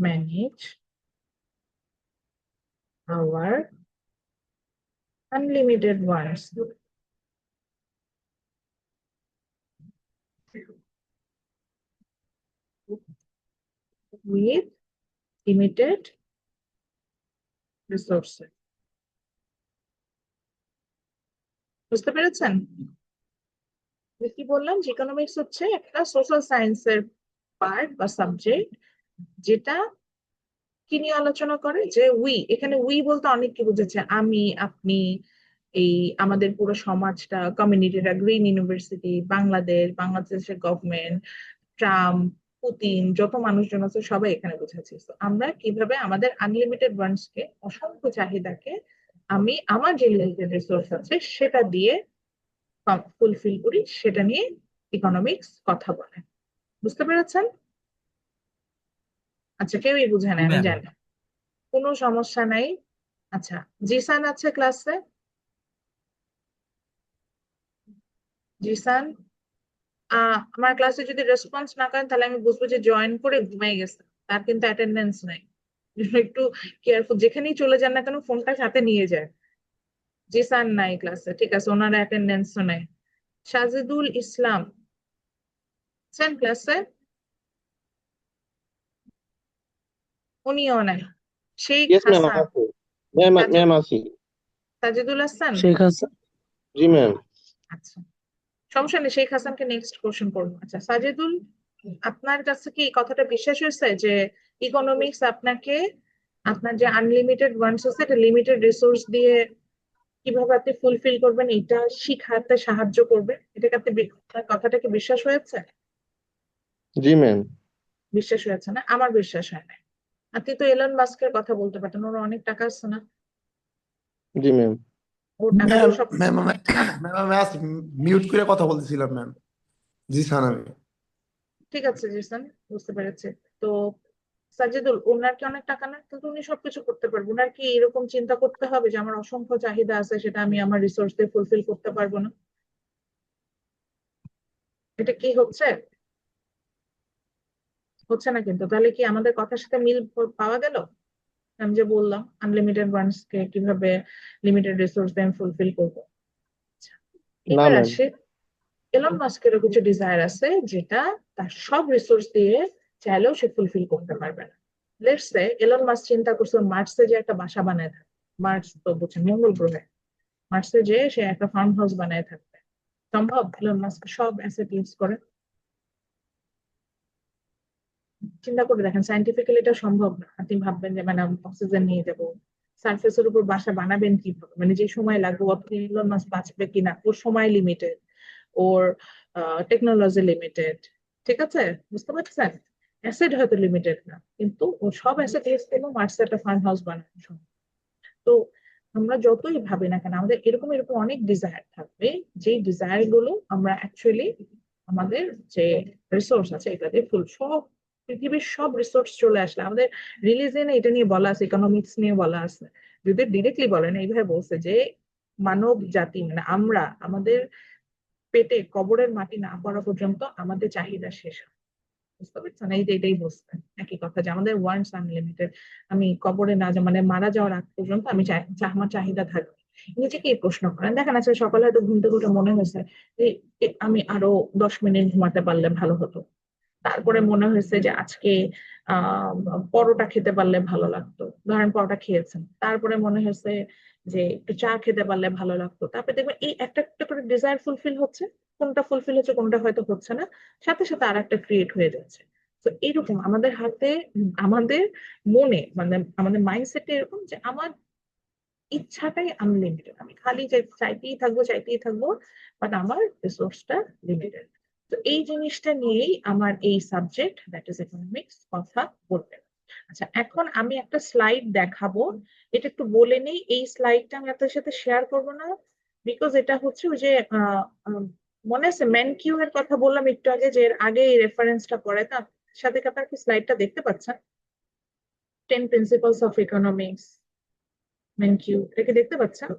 manage our unlimited ones with limited resources. বুঝতে পেরেছেন? কি বললাম, যে ইকোনমিক্স হচ্ছে একটা সোশ্যাল সায়েন্সের পার্ট বা সাবজেক্ট, যেটা কি নিয়ে আলোচনা করে, যে উই, এখানে উই বলতে অনেক কি বুঝেছে, আমি, আপনি, এই আমাদের পুরো সমাজটা, কমিউনিটিটা, গ্রিন ইউনিভার্সিটি, বাংলাদেশের গভর্নমেন্ট, ট্রাম্প, পুতিন, যত মানুষজন আছে সবাই এখানে বুঝেছি. তো আমরা কিভাবে আমাদের আনলিমিটেড ওয়ান্স কে, অসংখ্য চাহিদাকে আমি আমার যে লিমিটেড রিসোর্স আছে সেটা দিয়ে ফুলফিল করি, সেটা নিয়ে ইকোনমিক্স কথা বলে. বুঝতে পেরেছেন? আচ্ছা, কেউই বুঝে না আমি জানি, কোনো সমস্যা নাই. আচ্ছা, জিসান আছে ক্লাসে? জিসান আমার ক্লাসে যদি রেসপন্স না করেন তাহলে আমি বুঝবো যে জয়েন করে ঘুমাই গেছে, তার কিন্তু অ্যাটেন্ডেন্স নাই. একটু কেয়ারফুল, যেখানেই চলে যান না কেন ফোনটা সাথে নিয়ে যায়. জিসান নাই ক্লাসে, ঠিক আছে, ওনার অ্যাটেন্ডেন্সও নাই. সাজিদুল ইসলাম আছেন ক্লাসে? উনিও নাই. Sheikh
Yes, ma'am.
Hasan,
Asu. Ma'am, Asi.
Sajidul Hasan.
Sheikh Hasan.
Ji, ma'am.
আচ্ছা, সমস্যা নেই, শেখ হাসানকে নেক্সট কোশ্চেন করবো. আচ্ছা সাজিদুল, আপনার কাছে কি এই কথাটা বিশ্বাস হয়েছে যে ইকোনমিক্স আপনাকে আপনার যে আনলিমিটেড ওয়ান্স আছে এটা লিমিটেড রিসোর্স দিয়ে কিভাবে আপনি ফুলফিল করবেন এটা শিখাতে সাহায্য করবে? এটাকে আপনি আপনার কথাটা কি বিশ্বাস হয়েছে?
Ji, ma'am.
বিশ্বাস হয়েছে না? আমার বিশ্বাস হয় না. আপনি তো এলন মাস্কের কথা বলতে পারতেন, ওর অনেক টাকা আছে না?
Ji, ma'am.
ওর টাকাগুলো সব
ম্যাম আমি আজ মিউট করে কথা বলতেছিলাম ম্যাম। জি স্যার আমি
ঠিক আছে জিসান, বুঝতে পেরেছি. তো সাজিদুল, ওনার কি অনেক টাকা না? কিন্তু উনি সবকিছু করতে পারবেন. ওনার কি এরকম চিন্তা করতে হবে যে আমার অসংখ্য চাহিদা আছে, সেটা আমি আমার রিসোর্স দিয়ে ফুলফিল করতে পারবো না? এটা কি হচ্ছে? হচ্ছে না কিন্তু. তাহলে কি আমাদের কথার সাথে মিল পাওয়া গেল? আমি যে বললাম আনলিমিটেড ওয়ান্স কে কিভাবে লিমিটেড রিসোর্স দিয়ে আমি ফুলফিল করবো. আচ্ছা,
না,
এবার
ma'am.
আসে, এলন মাস্কেরও কিছু ডিজায়ার আছে যেটা তার সব রিসোর্স দিয়ে চাইলেও সে ফুলফিল করতে পারবে না. লেটস সে এলন মাস্ক চিন্তা করছে মার্সে যে একটা বাসা বানায় থাকবে. মার্স তো বুঝছেন মঙ্গল গ্রহে, মার্সে যে সে একটা ফার্ম হাউস বানায় থাকবে. সম্ভব এলন মাস্ক সব অ্যাসেট ইউজ করে? চিন্তা করে দেখেন, সাইন্টিফিক্যালি এটা সম্ভব না. আপনি ভাববেন যে মানে অক্সিজেন নিয়ে যাবো, সার্ফেসের উপর বাসা বানাবেন কিভাবে, মানে যে সময় লাগবে, অত ইলন মাস্ক বাঁচবে কিনা, ওর সময় লিমিটেড, ওর টেকনোলজি লিমিটেড, ঠিক আছে, বুঝতে পারছেন? অ্যাসেট হয়তো লিমিটেড না, কিন্তু ও সব অ্যাসেট ইউজ করবো মার্সে একটা ফার্ম হাউস বানানোর সময়। তো আমরা যতই ভাবি না কেন, আমাদের এরকম এরকম অনেক ডিজায়ার থাকবে, যে ডিজায়ার গুলো আমরা অ্যাকচুয়ালি আমাদের যে রিসোর্স আছে এটা দিয়ে ফুল, সব পৃথিবীর সব রিসোর্স চলে আসলে আমাদের রিলিজিয়নে এটা নিয়ে বলা আছে, ইকোনমিক্স নিয়ে বলা আছে, যদি ডিরেক্টলি বলেন এইভাবে বলছে যে মানব জাতি মানে আমরা আমাদের পেটে কবরের মাটি না পড়া পর্যন্ত আমাদের চাহিদা শেষ হয়। বুঝতে পারছেন? এই যে এটাই বুঝতেন একই কথা, যে আমাদের ওয়ান্টস আনলিমিটেড। আমি কবরে না মানে মারা যাওয়ার আগ পর্যন্ত আমি আমার চাহিদা থাকবে। নিজেকে এই প্রশ্ন করেন, দেখেন আজকে সকালে হয়তো ঘুম থেকে উঠে মনে হয়েছে যে আমি আরো 10 মিনিট ঘুমাতে পারলে ভালো হতো। তারপরে মনে হয়েছে যে আজকে আহ পরোটা খেতে পারলে ভালো লাগতো, ধরেন পরোটা খেয়েছেন, তারপরে মনে হয়েছে যে একটু চা খেতে পারলে ভালো লাগতো। তারপরে দেখবেন এই একটা একটা করে ডিজায়ার ফুলফিল হচ্ছে, কোনটা ফুলফিল হচ্ছে কোনটা হয়তো হচ্ছে না, সাথে সাথে আর একটা ক্রিয়েট হয়ে যাচ্ছে। তো এইরকম আমাদের হাতে, আমাদের মনে মানে আমাদের মাইন্ডসেটে এরকম যে আমার ইচ্ছাটাই আনলিমিটেড, আমি খালি চাইতেই থাকবো চাইতেই থাকবো, বাট আমার রিসোর্সটা লিমিটেড। তো এই জিনিসটা নিয়েই আমার এই সাবজেক্ট দ্যাট ইজ ইকোনমিক্স কথা বলবে। আচ্ছা, এখন আমি একটা স্লাইড দেখাবো, এটা একটু বলে নেই, এই স্লাইডটা আমি আপনাদের সাথে শেয়ার করবো না, বিকজ এটা হচ্ছে ওই যে মনে আছে ম্যানকিউ এর কথা বললাম একটু আগে, যে এর আগে এই রেফারেন্সটা করে, তার সাথে কি আপনার কি স্লাইডটা দেখতে পাচ্ছেন? 10 প্রিন্সিপালস অফ ইকোনমিক্স, ম্যানকিউ, এটা কি দেখতে পাচ্ছেন?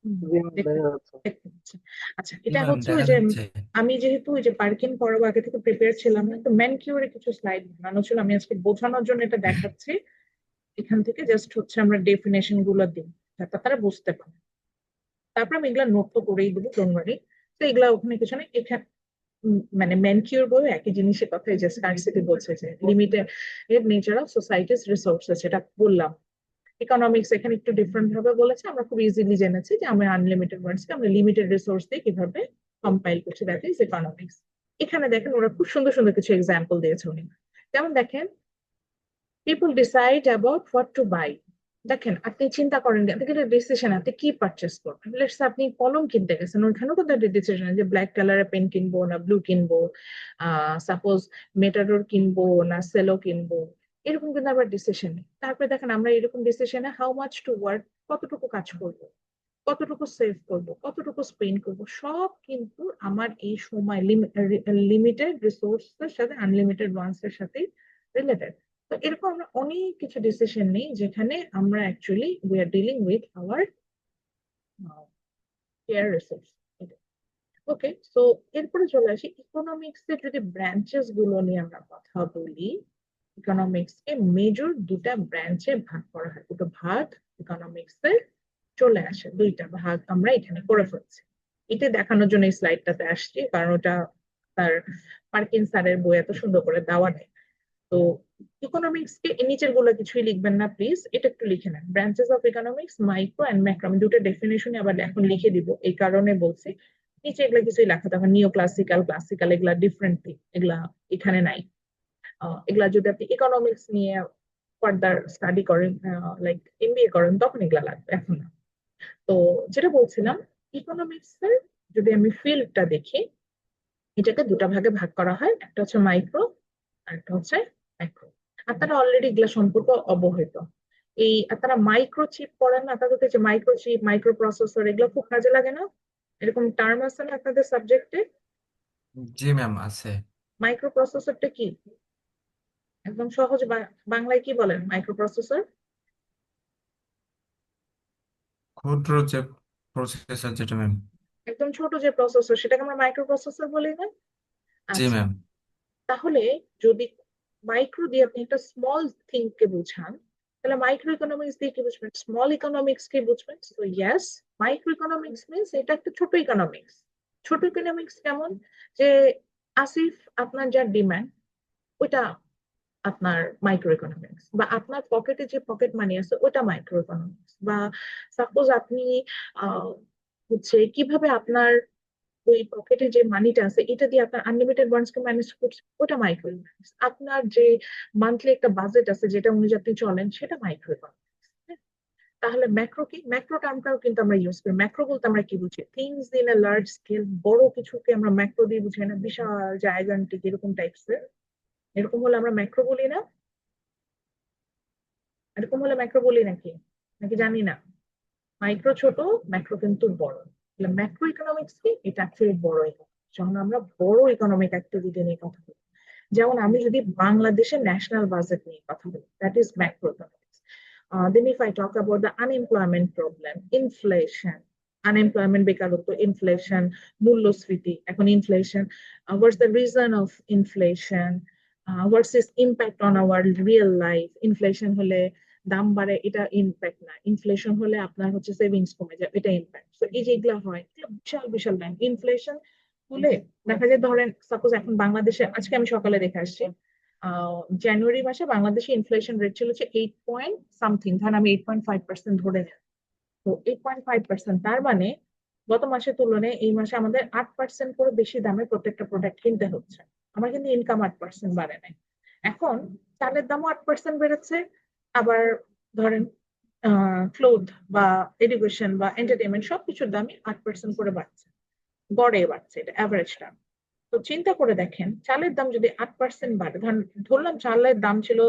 জি ম্যাম,
দেখতে
দেখা যাচ্ছে।
দেখতে পাচ্ছেন। আচ্ছা,
জি
এটা
ম্যাম,
হচ্ছে ওই
দেখা
যে
যাচ্ছে।
আমি যেহেতু ওই যে পার্কিং পড়াবো আগে থেকে প্রিপেয়ার ছিলাম না, তো ম্যানকিউরে কিছু স্লাইড বানানো ছিল, আমি আজকে বোঝানোর জন্য এটা দেখাচ্ছি। এখান থেকে জাস্ট হচ্ছে আমরা ডেফিনেশন গুলো দিই যাতে তারা বুঝতে পারে, তারপর আমি এগুলা নোট তো করেই দেবো, ডোন্ট ওয়ারি। তো এগুলা ওখানে কিছু নেই এখানে, মানে ম্যানকিউর বই একই জিনিসের কথাই, যে স্কারসিটি বলছে যে লিমিটেড এর নেচার অফ সোসাইটিস রিসোর্সেস, সেটা বললাম। ইকোনমিক্স এখানে একটু ডিফারেন্ট ভাবে বলেছে, আমরা খুব ইজিলি জেনেছি যে আমরা আনলিমিটেড ওয়ার্ডস কে আমরা লিমিটেড রিসোর্স দিয়ে কিভাবে কম্পাইল করছি, দ্যাট ইজ ইকোনমিক্স। এখানে দেখেন ওরা খুব সুন্দর সুন্দর কিছু এক্সাম্পল দিয়েছে উনি, যেমন দেখেন people decide about what to buy. দেখেন আপনি চিন্তা করেন, আপনি ডিসিশন আপনি কি পারচেস করবেন, লেটস আপনি কলম কিনতে গেছেন, ওইখানেও তো একটা ডিসিশন যে ব্ল্যাক কালারের পেন কিনবো না ব্লু কিনবো, সাপোজ মেটাডোর কিনবো না সেলো কিনবো, এরকম কিন্তু আবার ডিসিশন নেই। তারপরে দেখেন আমরা এরকম ডিসিশনে হাউ মাচ টু ওয়ার্ক, কতটুকু কাজ করব, কতটুকু সেভ করব, কতটুকু স্পেন্ড করব, সব কিন্তু আমার এই সময় লিমিটেড রিসোর্সের সাথে আনলিমিটেড ওয়ান্স এর সাথে রিলেটেড। তো এরকম আমরা অনেক কিছু ডিসিশন নিই যেখানে আমরা actually we are dealing with our care resource. Okay, so এরপরে চলে আসি ইকোনমিক্স এর যদি ব্রাঞ্চেস গুলো নিয়ে আমরা কথা বলি। ইকোনমিক্স কে মেজর দুটা ব্রাঞ্চে ভাগ করা হয়, দুটো ভাগ ইকোনমিক্স এর চলে আসে, দুইটা ভাগ আমরা এখানে করে ফেলছি। এটা দেখানোর জন্য এই স্লাইডটাতে আসছি, কারণ ওটা তার পার্কিন স্যারের বই এত সুন্দর করে দেওয়া নেই। তো ইকোনমিক্স কে নিচের গুলো কিছুই লিখবেন না প্লিজ, এটা একটু লিখে নেন, branches of economics micro and macro, আমি দুটো ডেফিনেশন আবার এখন লিখে দিব, এই কারণে বলছি নিচে এগুলো কিছুই লেখা থাকবে, নিও ক্লাসিক্যাল ক্লাসিক্যাল এগুলা ডিফারেন্ট থিং, এগুলা এখানে নাই। এগুলা যদি আপনি ইকোনমিক্স নিয়ে ফার্দার স্টাডি করেন, লাইক এমবিএ করেন, তখন এগুলা লাগবে, এখন না। তো যেটা বলছিলাম, ইকোনমিক্স এর যদি আমি ফিল্ডটা দেখি, এটাকে দুটা ভাগে ভাগ করা হয়, একটা হচ্ছে মাইক্রো আর একটা হচ্ছে ম্যাক্রো। আপনারা অলরেডি এগুলা সম্পর্ক অবহিত। এই আপনারা মাইক্রো চিপ পড়েন না, আপনাদের যে মাইক্রো চিপ মাইক্রো প্রসেসর এগুলো খুব কাজে লাগে না, এরকম টার্ম আছে না আপনাদের সাবজেক্টে?
জি ম্যাম, আছে।
মাইক্রো প্রসেসরটা কি, একদম সহজ বাংলায় কি বলেন মাইক্রো প্রসেসর?
ক্ষুদ্র যে প্রসেসর যেটা ম্যাম।
একদম ছোট যে প্রসেসর সেটাকে আমরা মাইক্রো প্রসেসর বলি না?
জি
আচ্ছা,
ম্যাম।
তাহলে যদি মাইক্রো দিয়ে আপনি একটা স্মল থিং কে বুঝান, তাহলে মাইক্রো ইকোনমিক্স দিয়ে কি বুঝবেন, স্মল ইকোনমিক্স কে বুঝবেন। তো ইয়েস, মাইক্রো ইকোনমিক্স মিনস এটা একটা ছোট ইকোনমিক্স। ছোট ইকোনমিক্স কেমন, যে আসিফ আপনার যা ডিমান্ড ওইটা আপনার মাইক্রো ইকোনমিক্স, বা আপনার পকেটে যে পকেট মানি আছে ওটা মাইক্রো ইকোনমিক্স, বা সাপোজ আপনি আহ হচ্ছে কিভাবে আপনার ওই পকেটে যে মানিটা আছে এটা দিয়ে আপনার আনলিমিটেড ওয়ান্স কে ম্যানেজ করছে, ওটা মাইক্রো ইকোনমিক্স। আপনার যে মান্থলি একটা বাজেট আছে যেটা অনুযায়ী আপনি চলেন, সেটা মাইক্রো ইকোনমিক্স। তাহলে ম্যাক্রো কি? ম্যাক্রো টার্মটাও কিন্তু আমরা ইউজ করি। ম্যাক্রো বলতে আমরা কি বুঝি? Things in a large scale, বড় কিছুকে আমরা ম্যাক্রো দিয়ে বুঝি না, বিশাল জায়গান্টিক এরকম টাইপসের। এরকম হলে আমরা ম্যাক্রো বলি না? এরকম হলে ম্যাক্রো বলি নাকি? নাকি জানি না? মাইক্রো ছোট, ম্যাক্রো কিন্তু বড়। তাহলে ম্যাক্রো ইকোনমিক্স কি? এটা অ্যাকচুয়ালি বড় ইকোনমিক্স, যখন আমরা বড় ইকোনমিক অ্যাক্টিভিটি নিয়ে কথা বলি। যেমন আমি যদি বাংলাদেশের ন্যাশনাল বাজেট নিয়ে কথা বলি, that is macro economics. Then if I talk about the unemployment problem, inflation, unemployment, বেকারত্ব, inflation, মূল্যস্ফীতি, এখন inflation, what's the reason of inflation, what's its impact on our real life? Inflation হলে দাম বাড়ে, এটা ইম্প্যাক্ট না। ইনফ্লেশন হলে আপনার হচ্ছে সেভিংস কমে যায়, এটা ইম্প্যাক্ট। তো এই যে এগুলা হয়, এগুলো বিশাল বিশাল ব্যাংক। ইনফ্লেশন হলে দেখা যায়, ধরেন সাপোজ এখন বাংলাদেশে আজকে আমি সকালে দেখে আসছি, জানুয়ারি মাসে বাংলাদেশে ইনফ্লেশন রেট ছিল হচ্ছে 8 পয়েন্ট সামথিং, ধরেন আমি 8.5% ধরে নিই। তো 8.5%, তার মানে গত মাসের তুলনায় এই মাসে আমাদের 8% করে বেশি দামে প্রত্যেকটা প্রোডাক্ট কিনতে হচ্ছে। আমার কিন্তু ইনকাম 8% বাড়ে নাই। এখন চালের দামও 8% বেড়েছে, আবার ধরেন ক্লোথ বা এডুকেশন বা এন্টারটেনমেন্ট সবকিছুর দামই 8% করে বাড়ছে, গড়ে বাড়ছে, এটা অ্যাভারেজ দাম। তো চিন্তা করে দেখেন, চালের দাম যদি 8% বাড়ে, ধরলাম চালের দাম ছিল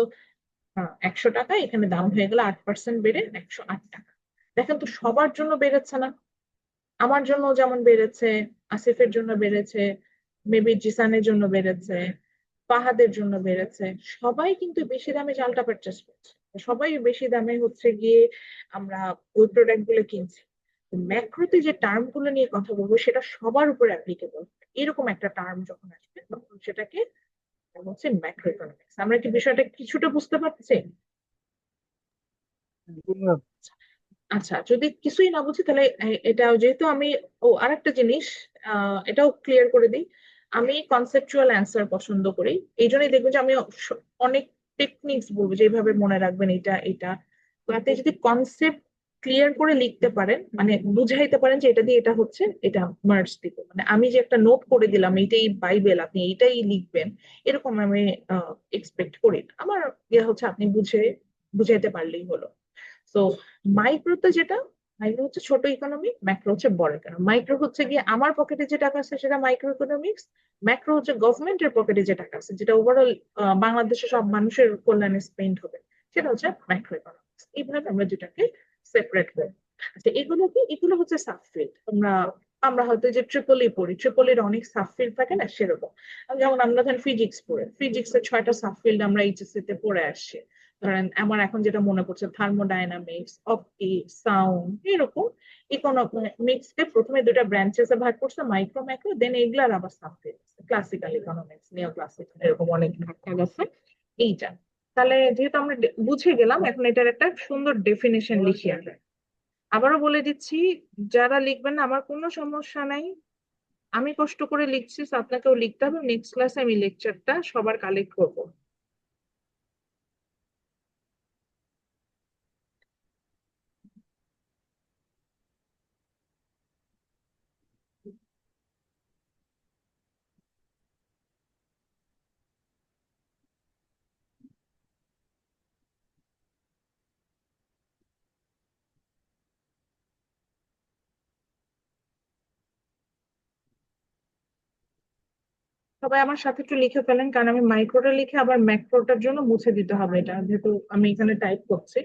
100 টাকা, এখানে দাম হয়ে গেল 8% বেড়ে 108 টাকা। দেখেন তো সবার জন্য বেড়েছে না? আমার জন্য যেমন বেড়েছে, আসিফের জন্য বেড়েছে, মেবি জিসানের জন্য বেড়েছে, ফাহাদের জন্য বেড়েছে। সবাই কিন্তু বেশি দামে চালটা পারচেস করছে, সবাই বেশি দামে হচ্ছে গিয়ে আমরা ওই প্রোডাক্ট গুলো কিনছি। ম্যাক্রোতে যে টার্ম গুলো নিয়ে কথা বলবো সেটা সবার উপর অ্যাপ্লিকেবল। এরকম একটা টার্ম যখন আসবে তখন সেটাকে হচ্ছে ম্যাক্রো ইকোনমিক্স। আমরা কি বিষয়টা কিছুটা বুঝতে পারছি? আচ্ছা, যদি কিছুই না বুঝি তাহলে এটা যেহেতু আমি, ও আরেকটা জিনিস, এটাও ক্লিয়ার করে দিই। আমি কনসেপচুয়াল অ্যান্সার পছন্দ করি, এই জন্যই দেখবো যে আমি অনেক টেকনিক্স বলবো যে এইভাবে মনে রাখবেন এটা এটা। তো আপনি যদি কনসেপ্ট ক্লিয়ার করে লিখতে পারেন, মানে বুঝাইতে পারেন যে এটা দিয়ে এটা হচ্ছে, এটা মার্কস দিব। মানে আমি যে একটা নোট করে দিলাম এটাই বাইবেল, আপনি এটাই লিখবেন, এরকম আমি এক্সপেক্ট করি না। আমার ইয়ে হচ্ছে আপনি বুঝাইতে পারলেই হলো। তো মাইক্রোতে যেটা, মাইক্রো হচ্ছে ছোট ইকোনমি, ম্যাক্রো হচ্ছে বড় ইকোনমি। মাইক্রো হচ্ছে গিয়ে আমার পকেটে যে টাকা আছে সেটা মাইক্রো ইকোনমিক্স। ম্যাক্রো হচ্ছে গভর্নমেন্টের পকেটে যে টাকা আছে, যেটা ওভারঅল বাংলাদেশের সব মানুষের কল্যাণে স্পেন্ড হবে, সেটা হচ্ছে ম্যাক্রো ইকোনমিক্স। এইভাবে আমরা দুটাকে সেপারেট করি। আচ্ছা, এগুলো কি? এগুলো হচ্ছে সাবফিল্ড। আমরা হয়তো যে ট্রিপল ই পড়ি, ট্রিপল এর অনেক সাবফিল্ড থাকে না, সেরকম। যেমন আমরা ধরেন ফিজিক্স পড়ি, ফিজিক্স এর 6টা সাবফিল্ড আমরা এইচএসসি তে পড়ে আসছি। ধরেন আমার এখন যেটা মনে পড়ছে, থার্মোডাইনামিক্স, অপটিক্স, সাউন্ড, এরকম ইকোনমিক্স কে প্রথমে দুটা ব্রাঞ্চেসে ভাগ করছে, মাইক্রো ম্যাক্রো, দেন এগুলার আবার সাবফিল্ড, ক্লাসিক্যাল ইকোনমিক্স, নিও ক্লাসিক্যাল, এরকম অনেক ভাগ আছে। এইটা তাহলে যেহেতু আমরা বুঝে গেলাম, এখন এটার একটা সুন্দর ডেফিনেশন লিখি আমরা। আবারও বলে দিচ্ছি, যারা লিখবেন না আমার কোনো সমস্যা নাই, আমি কষ্ট করে লিখছি, so আপনাকেও লিখতে হবে। নেক্সট ক্লাসে আমি লেকচারটা সবার কালেক্ট করবো। সবাই আমার সাথে একটু লিখে ফেলেন, কারণ আমি মাইক্রোটা লিখে আবার ম্যাক্রোটার জন্য মুছে দিতে হবে, এটা যেহেতু আমি এখানে টাইপ করছি।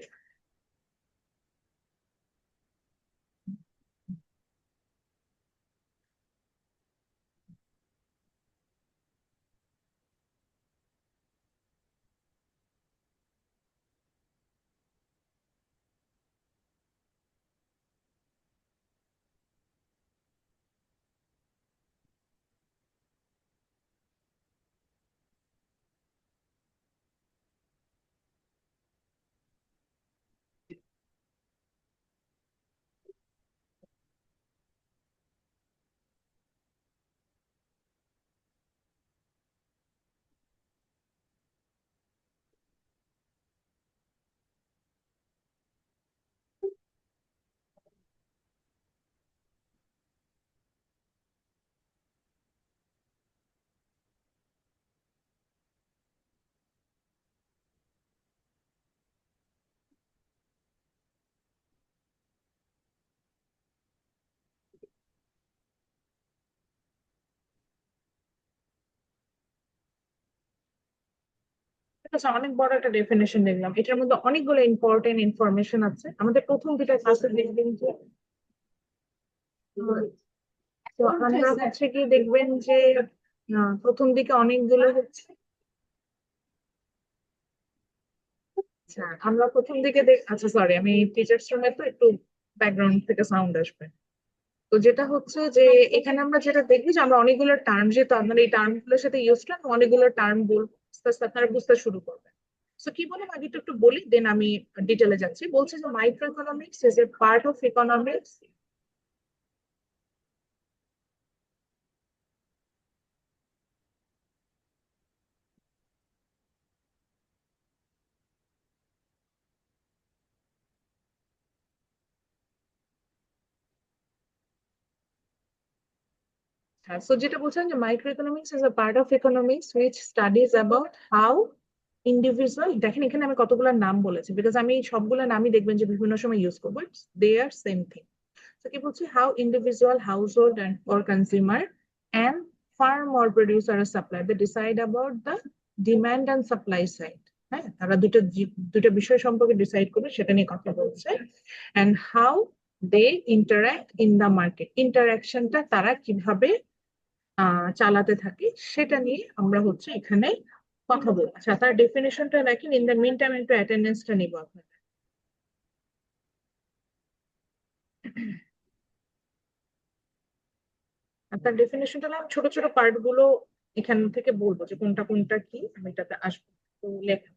আচ্ছা, অনেক বড় একটা ডেফিনেশন দেখলাম, এটার মধ্যে অনেকগুলো ইম্পর্টেন্ট ইনফরমেশন আছে। আমাদের প্রথম দুটা ক্লাসে দেখবেন যে তো আমরা হচ্ছে কি দেখবেন যে প্রথম দিকে অনেকগুলো হচ্ছে আচ্ছা আমরা প্রথম দিকে আচ্ছা সরি, আমি টিচার্স রুমে তো একটু ব্যাকগ্রাউন্ড থেকে সাউন্ড আসবে। তো যেটা হচ্ছে যে এখানে আমরা যেটা দেখবি যে আমরা অনেকগুলো টার্ম, যেহেতু আপনার এই টার্ম গুলোর সাথে ইউজ টু, অনেকগুলো টার্ম বলবো, আস্তে আস্তে আপনারা বুঝতে শুরু করবেন। তো কি বললাম আগে একটু বলি, দেন আমি ডিটেলে যাচ্ছি। বলছে যে micro economics is a part of economics. হ্যাঁ, so যেটা বলছেন যে micro economics is a part of economics which studies about how individual, দেখেন এখানে আমি কতগুলো নাম বলেছি, বিকজ আমি সবগুলো নামই দেখবেন যে বিভিন্ন সময় ইউজ করবো, দে আর সেম থিং। তো কি বলছি, how individual household and or consumer and firm or producer আর supply they decide about the demand and supply side. হ্যাঁ, তারা দুটো বিষয় সম্পর্কে ডিসাইড করে সেটা নিয়ে কথা বলছে। And how they interact in the market, ইন্টারাকশনটা তারা কিভাবে চালাতে থাকি সেটা নিয়ে আমরা হচ্ছে এখানে কথা বলবো। আচ্ছা, তার ডেফিনেশনটা রাখেন। ইন দ্য মিন টাইম একটু অ্যাটেন্ডেন্সটা নিব আপনাদের। আর তার ডেফিনেশনটা না, আমি ছোট ছোট পার্ট গুলো এখান থেকে বলবো যে কোনটা কোনটা কি, আমি এটাতে আসবো। তো লেখা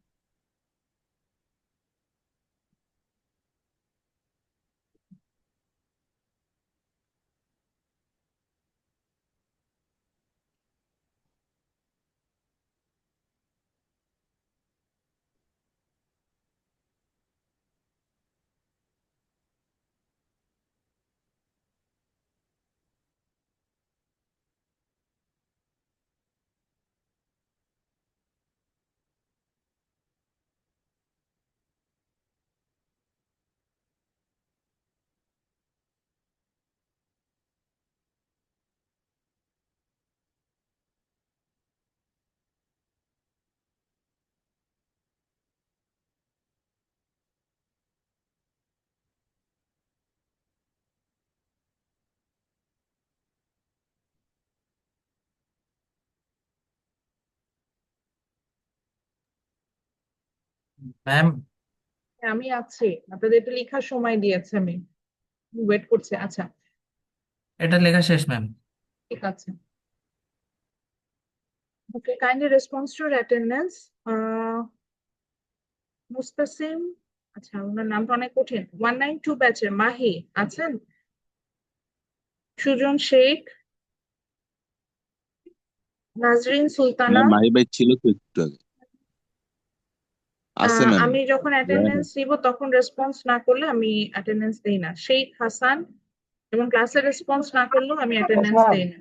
ম্যাম,
আমি আছি, আপনাদের একটু লেখার সময় দিয়েছে, আমি ওয়েট করছি। আচ্ছা,
এটা লেখা শেষ ম্যাম।
ঠিক আছে। ওকে, kindly response to attendance. Mustasim, আচ্ছা ওনার নামটা অনেক কঠিন। 192 ব্যাচের মাহি আছেন? সুজন শেখ, নাজরিন সুলতানা।
ম্যাম মাহি ভাই ছিল তো একটু আগে, আছে ম্যাম।
আমি যখন অ্যাটেন্ডেন্স দিব তখন রেসপন্স না করলে আমি অ্যাটেন্ডেন্স দেই না। শেখ হাসান, এবং ক্লাসে রেসপন্স না করলেও আমি অ্যাটেন্ডেন্স দেই না।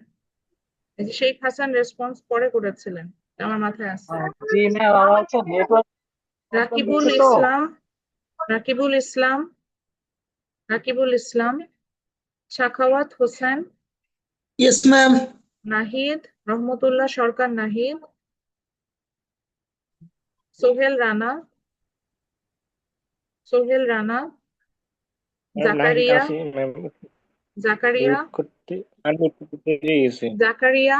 এই যে শেখ হাসান রেসপন্স পরে করেছিলেন, আমার মাথায় আছে।
জি ম্যাম, আমার হচ্ছে নেটওয়ার্ক
রাকিবুল
তো।
ইসলাম, রাকিবুল ইসলাম, রাকিবুল ইসলাম, সাখাওয়াত হোসেন,
ইয়েস ম্যাম।
নাহিদ, রহমতুল্লাহ সরকার নাহিদ, সোহেল রানা, সোহেল রানা,
নাহিদ
জাকারিয়া,
আসি ম্যাম,
জাকারিয়া,
মিউট করতে আনমিউট করতে পেরে গেছে।
জাকারিয়া,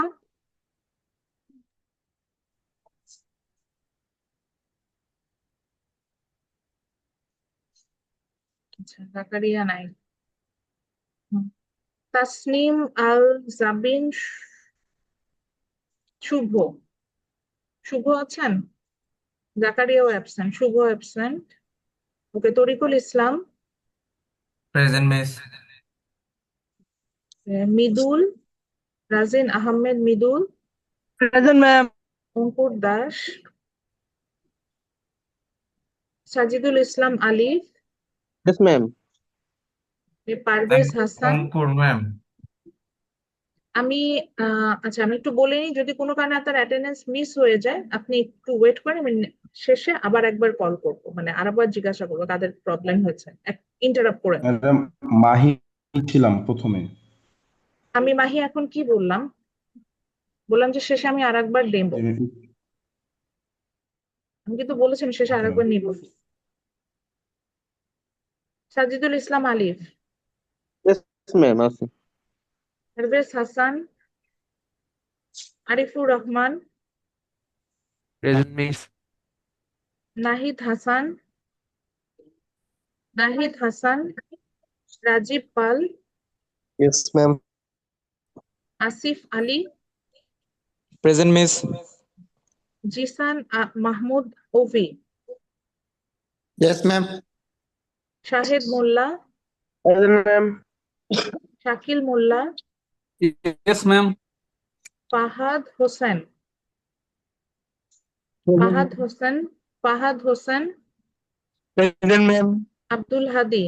আচ্ছা জাকারিয়া নাই। হুম। তাসনিম আল জাবিন, শুভ, শুভ আছেন? জাকারিয়াও absent, Shuvo absent. Okay, Tarikul Islam,
present miss.
Midul, Rajin Ahmed Midul,
present ma'am.
Ankur Das, Sajidul Islam Alif,
yes ma'am.
Parvez Hasan.
Ankur ma'am.
আমি আচ্ছা আমি একটু বলে নিই, যদি কোনো কারণে আপনার অ্যাটেন্ডেন্স মিস হয়ে যায় আপনি একটু ওয়েট করেন, আমি শেষে আবার একবার কল করবো, মানে আরেকবার জিজ্ঞাসা করবো কাদের প্রবলেম হয়েছে, ইন্টারাপ্ট করে না।
ম্যাডাম, মাহি ছিলাম প্রথমে।
আমি মাহি এখন কি বললাম, বললাম যে শেষে আমি আরেকবার দেবো।
যে
আমি কিন্তু বলেছেন শেষে
Okay.
আরেকবার নিব। সাজিদুল ইসলাম আলিফ,
Yes, ma'am. আছে।
Parvez Hasan, Arifur Rahman,
present miss.
Nahid Hasan, Rajib Pal,
Yes, ma'am.
Asif Ali,
present miss.
Jisan Mahmud Ovi,
Yes, ma'am.
Shahed Molla,
Present, ma'am.
Shakil Molla,
yes ma'am.
Fahad Hossain,
present ma'am.
Abdul Hadi,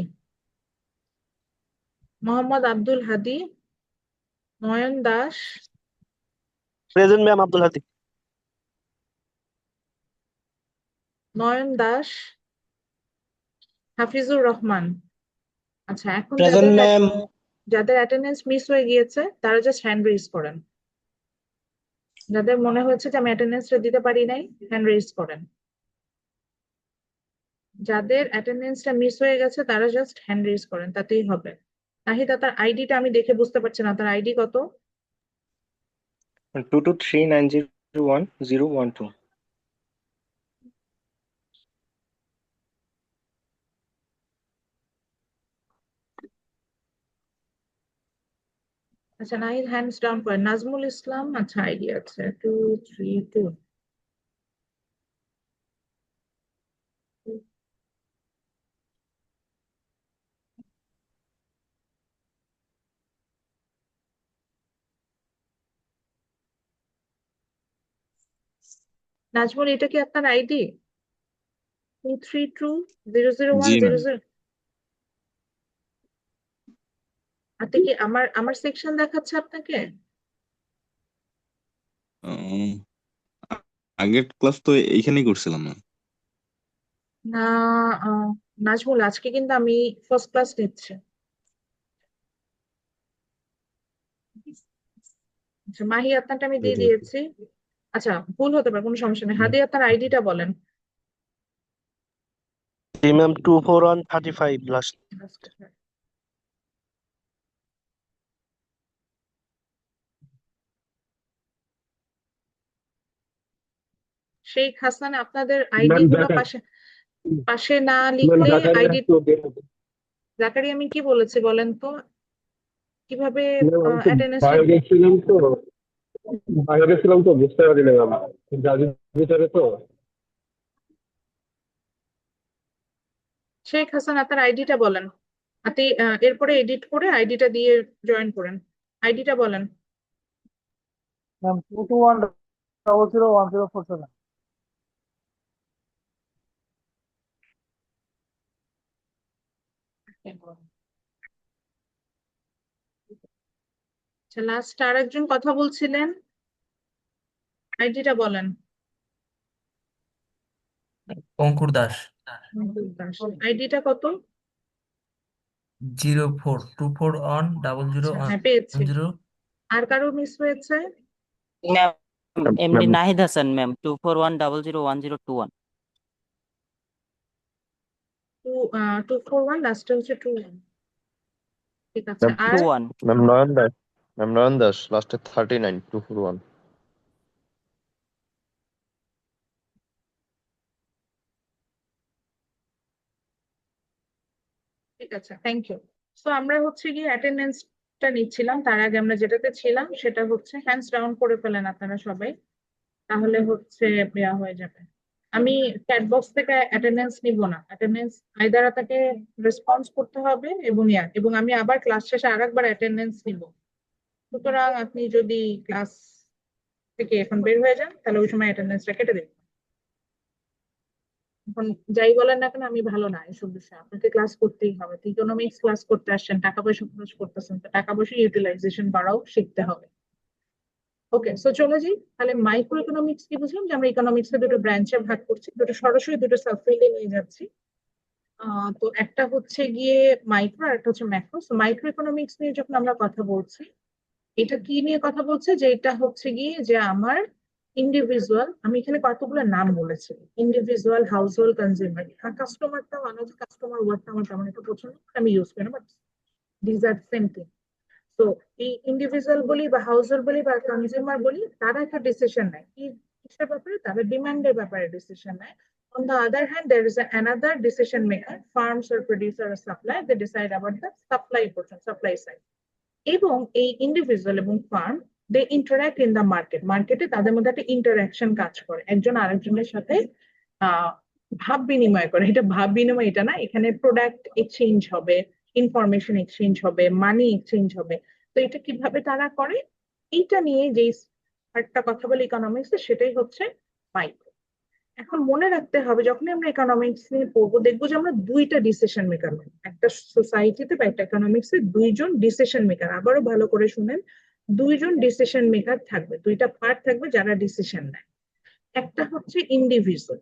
Mohammad Abdul Hadi, Noyon Das,
Present, ma'am. Abdul Hadi.
Hafizur Rahman. আচ্ছা, এখন
Present, ma'am.
যাদের অ্যাটেন্ডেন্স মিস হয়ে গিয়েছে তারা জাস্ট হ্যান্ড রেজ করেন। যাদের মনে হয়েছে যে আমি অ্যাটেন্ডেন্সটা দিতে পারি নাই, হ্যান্ড রেজ করেন। যাদের অ্যাটেন্ডেন্সটা মিস হয়ে গেছে তারা জাস্ট হ্যান্ড রেজ করেন, তাতেই হবে। নাহিদা, তার আইডিটা আমি দেখে বুঝতে পারছি না, তার আইডি কত?
223901012.
আচ্ছা, নাহিদ হ্যান্ডস ডাউন করেন। নাজমুল ইসলাম, আচ্ছা আইডি আছে 232। নাজমুল, এটা কি আপনার আইডি? 232001010। আপনি কি আমার সেকশন দেখাচ্ছে আপনাকে?
আগের ক্লাস তো এইখানেই করছিলাম না।
না, নাজমুল, আজকে কিন্তু আমি ফার্স্ট ক্লাস নিচ্ছি। আচ্ছা, মাহি আপনারটা আমি দিয়ে দিয়েছি। আচ্ছা, ভুল হতে পারে, কোনো সমস্যা নেই। হাদি, আপনার আইডিটা বলেন।
জি, ma'am. 24135 last. শেখ হাসান, আপনাদের আইডি গুলো পাশে পাশে না লিখলে আইডি। জাকারি, আমি কি বলেছি বলেন তো, কিভাবে অ্যাটেন্ডেন্স?
বাইরে ছিলাম তো বুঝতে পারি না ম্যাম, গাড়ির ভিতরে তো।
শেখ হাসান, আপনার আইডিটা বলেন। আপনি এরপরে এডিট করে আইডিটা দিয়ে জয়েন করেন। আইডিটা বলেন।
ম্যাম 221001047।
আচ্ছা, লাস্ট আর একজন কথা বলছিলেন, আইডিটা বলেন।
অঙ্কুর দাস।
আইডিটা কত?
0424101010।
হ্যাঁ, পেয়েছি। আর কারো মিস হয়েছে?
Ma'am MD
Ma'am.
Nahid Hasan ma'am 241001021।
241, লাস্টে হচ্ছে 21। ঠিক আছে।
Ma'am,
R
21।
Ma'am Noyan Das, last at 39, 241.
ঠিক আছে, থ্যাংক ইউ। তো আমরা হচ্ছে গিয়ে অ্যাটেন্ডেন্সটা নিচ্ছিলাম, তার আগে আমরা যেটাতে ছিলাম সেটা হচ্ছে হ্যান্ডস ডাউন করে ফেলেন আপনারা সবাই, তাহলে হচ্ছে দেওয়া হয়ে যাবে। আমি চ্যাট বক্স থেকে অ্যাটেন্ডেন্স নিব না, অ্যাটেন্ডেন্স আইদার তাকে রেসপন্স করতে হবে এবং আমি আবার ক্লাস শেষে আরেকবার অ্যাটেন্ডেন্স নিব। সুতরাং আপনি যদি ক্লাস থেকে এখন বের হয়ে যান তাহলে ওই সময় অ্যাটেন্ডেন্সটা কেটে দেবেন। এখন যাই বলেন না কেন, আমি ভালো না এসব বিষয়ে, আপনাকে ক্লাস করতেই হবে। ইকোনমিক্স ক্লাস করতে আসছেন, টাকা পয়সা খরচ করতেছেন, তো টাকা পয়সা ইউটিলাইজেশন করাও শিখতে হবে। ওকে, সো চলে যাই তাহলে। মাইক্রো ইকোনমিক্স কি বুঝলাম, যে আমরা ইকোনমিক্স দুটো ব্রাঞ্চে ভাগ করছি, দুটো সরাসরি দুটো সাবফিল্ডে নিয়ে যাচ্ছি। তো একটা হচ্ছে গিয়ে মাইক্রো আর একটা হচ্ছে ম্যাক্রো। সো মাইক্রো ইকোনমিক্স নিয়ে যখন আমরা কথা বলছি, এটা কি নিয়ে কথা বলছে, যে এটা হচ্ছে গিয়ে যে আমার ইন্ডিভিজুয়াল, আমি এখানে কতগুলো নাম বলেছি, ইন্ডিভিজুয়াল, হাউস হোল্ড, কনজিউমার। কাস্টমারটা মানে কাস্টমার ওয়ার্ডটা আমার তেমন একটা পছন্দ না, আমি ইউজ করি না, but these are same thing. তো এই ইন্ডিভিজুয়াল বলি বা হাউস হোল্ড বলি বা কনজিউমার বলি, তারা একটা ডিসিশন নেয় কি কিসের ব্যাপারে, তারা ডিমান্ডের ব্যাপারে ডিসিশন নেয়। On the other hand, there is another decision maker, farms or producer or supplier, they decide about the supply portion, supply side. এবং এই ইন্ডিভিজুয়াল এবং firm, they interact in the market, মার্কেটে তাদের মধ্যে একটা ইন্টারাকশন কাজ করে, একজন আরেকজনের সাথে আহ ভাব বিনিময় করে। এটা ভাব বিনিময় এটা না, এখানে প্রোডাক্ট এক্সচেঞ্জ হবে, ইনফরমেশন এক্সচেঞ্জ হবে, মানি এক্সচেঞ্জ হবে। তো এটা কিভাবে তারা করে, এইটা নিয়ে যে একটা কথা বলে ইকোনমিক্স, সেটাই হচ্ছে মাইক্রো। এখন মনে রাখতে হবে, যখনই আমরা ইকোনমিক্স নিয়ে পড়বো, দেখবো যে আমরা দুইটা ডিসিশন মেকার, একটা সোসাইটিতে বা একটা ইকোনমিক্সে দুইজন ডিসিশন মেকার, আবারও ভালো করে শুনেন, দুইজন ডিসিশন মেকার থাকবে, দুইটা পার্ট থাকবে যারা ডিসিশন নেয়। একটা হচ্ছে ইন্ডিভিজুয়াল,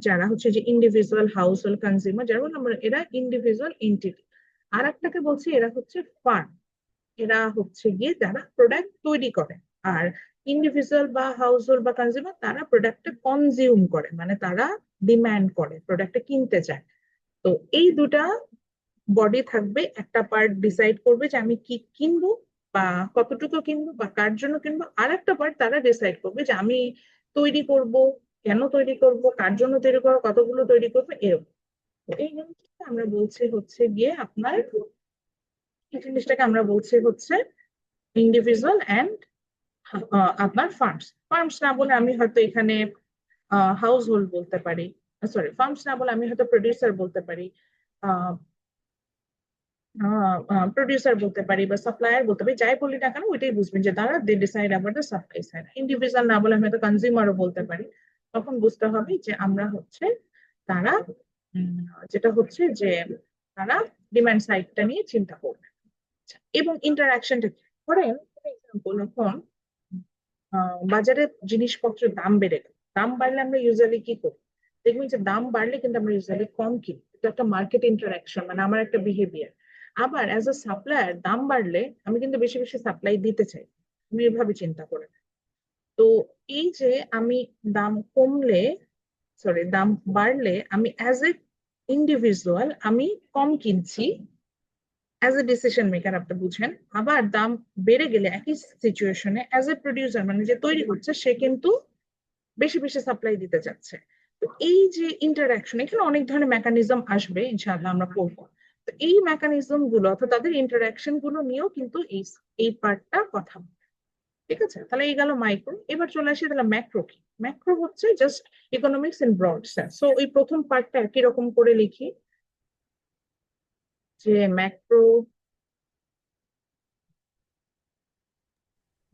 যারা হচ্ছে যে ইন্ডিভিজুয়াল হাউস হোল্ড কনজিউমার, যারা আমরা এরা ইন্ডিভিজুয়াল এন্টিটি। আর একটাকে বলছি এরা হচ্ছে ফার্ম, এরা হচ্ছে গিয়ে যারা প্রোডাক্ট তৈরি করে। আর ইন্ডিভিজুয়াল বা হাউস হোল্ড বা কনজিউমার, তারা প্রোডাক্টটা কনজিউম করে, মানে তারা ডিমান্ড করে, প্রোডাক্টটা কিনতে চায়। তো এই দুটা বডি থাকবে, একটা পার্ট ডিসাইড করবে যে আমি কি কিনবো বা কতটুকু কিনবো বা কার জন্য কিনবো, আর একটা পার্ট তারা ডিসাইড করবে যে আমি তৈরি করব, কেন তৈরি করব, কার জন্য তৈরি করবো, কতগুলো তৈরি করবো, এরকম। তো এই জিনিসটাকে আমরা বলছি হচ্ছে গিয়ে আপনার, এই জিনিসটাকে আমরা বলছি হচ্ছে ইন্ডিভিজুয়াল অ্যান্ড আপনার ফার্মস। ফার্মস না বলে আমি হয়তো এখানে হাউস হোল্ড বলতে পারি, সরি ফার্মস না বলে আমি হয়তো প্রডিউসার বলতে পারি, প্রডিউসার বলতে পারি বা সাপ্লায়ার বলতে পারি, যাই বলি না কেন ওইটাই বুঝবেন যে তারা they decide about the supply side. Individual না বলে আমি হয়তো কনজিউমারও বলতে পারি, তখন বুঝতে হবে যে আমরা হচ্ছে তারা যেটা হচ্ছে যে তারা ডিমান্ড সাইডটা নিয়ে চিন্তা করবে। এবং ইন্টারাকশনটা কি করেন, এক্সাম্পল, এখন বাজারে জিনিসপত্রের দাম বেড়ে গেল, দাম বাড়লে আমরা ইউজুয়ালি কি করি, দেখবেন যে দাম বাড়লে কিন্তু আমরা ইউজুয়ালি কম কিনি, এটা একটা মার্কেট ইন্টারাকশন, মানে আমার একটা বিহেভিয়ার। আবার অ্যাজ আ সাপ্লায়ার দাম বাড়লে আমি কিন্তু বেশি বেশি সাপ্লাই দিতে চাই, আমি এভাবে চিন্তা করে। তো এই যে আমি দাম কমলে, সরি দাম বাড়লে আমি অ্যাজ এ ইন্ডিভিজুয়াল আমি কম কিনছি, অ্যাজ এ ডিসিশন মেকার আপনি বুঝেন। আবার দাম বেড়ে গেলে একই সিচুয়েশনে অ্যাজ এ প্রডিউসার, মানে যে তৈরি করছে, সে কিন্তু বেশি বেশি সাপ্লাই দিতে চাচ্ছে। তো এই যে ইন্টারাকশন, এখানে অনেক ধরনের মেকানিজম আসবে, ইনশাআল্লাহ আমরা পড়বো। তো এই মেকানিজম গুলো অর্থাৎ তাদের ইন্টারাকশন গুলো নিয়েও কিন্তু এই পার্টটা কথা বলবে। ঠিক আছে, তাহলে এই গেল মাইক্রো। এবার চলে আসি তাহলে ম্যাক্রো কি। ম্যাক্রো হচ্ছে just economics in broad sense. So ওই প্রথম পার্টটা একই রকম করে লিখি, যে ম্যাক্রো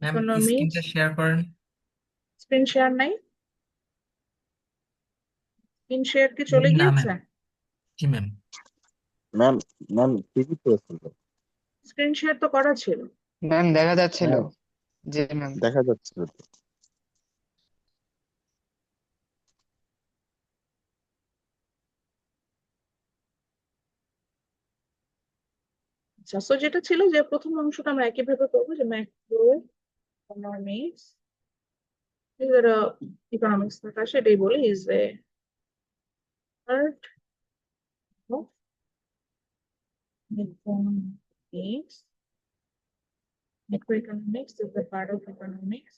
ম্যাম
ইকোনমিক্স।
স্ক্রিনটা শেয়ার করেন।
স্ক্রিন শেয়ার নাই, স্ক্রিন শেয়ার কি চলে
না ম্যাম,
গিয়েছে?
জি ম্যাম।
ম্যাম, ম্যাম ঠিকই করেছেন তো।
স্ক্রিন শেয়ার তো করা ছিল।
ম্যাম দেখা যাচ্ছিল।
হ্যাঁ,
জি ম্যাম।
দেখা যাচ্ছে তো।
আচ্ছা, সো যেটা ছিল যে প্রথম অংশটা আমরা একইভাবে করবো, যে ম্যাক্রো ইকোনমিক্স, যারা ইকোনমিক্স থাকা সেটাই বলি, is a part of economics. Macroeconomics is a part of economics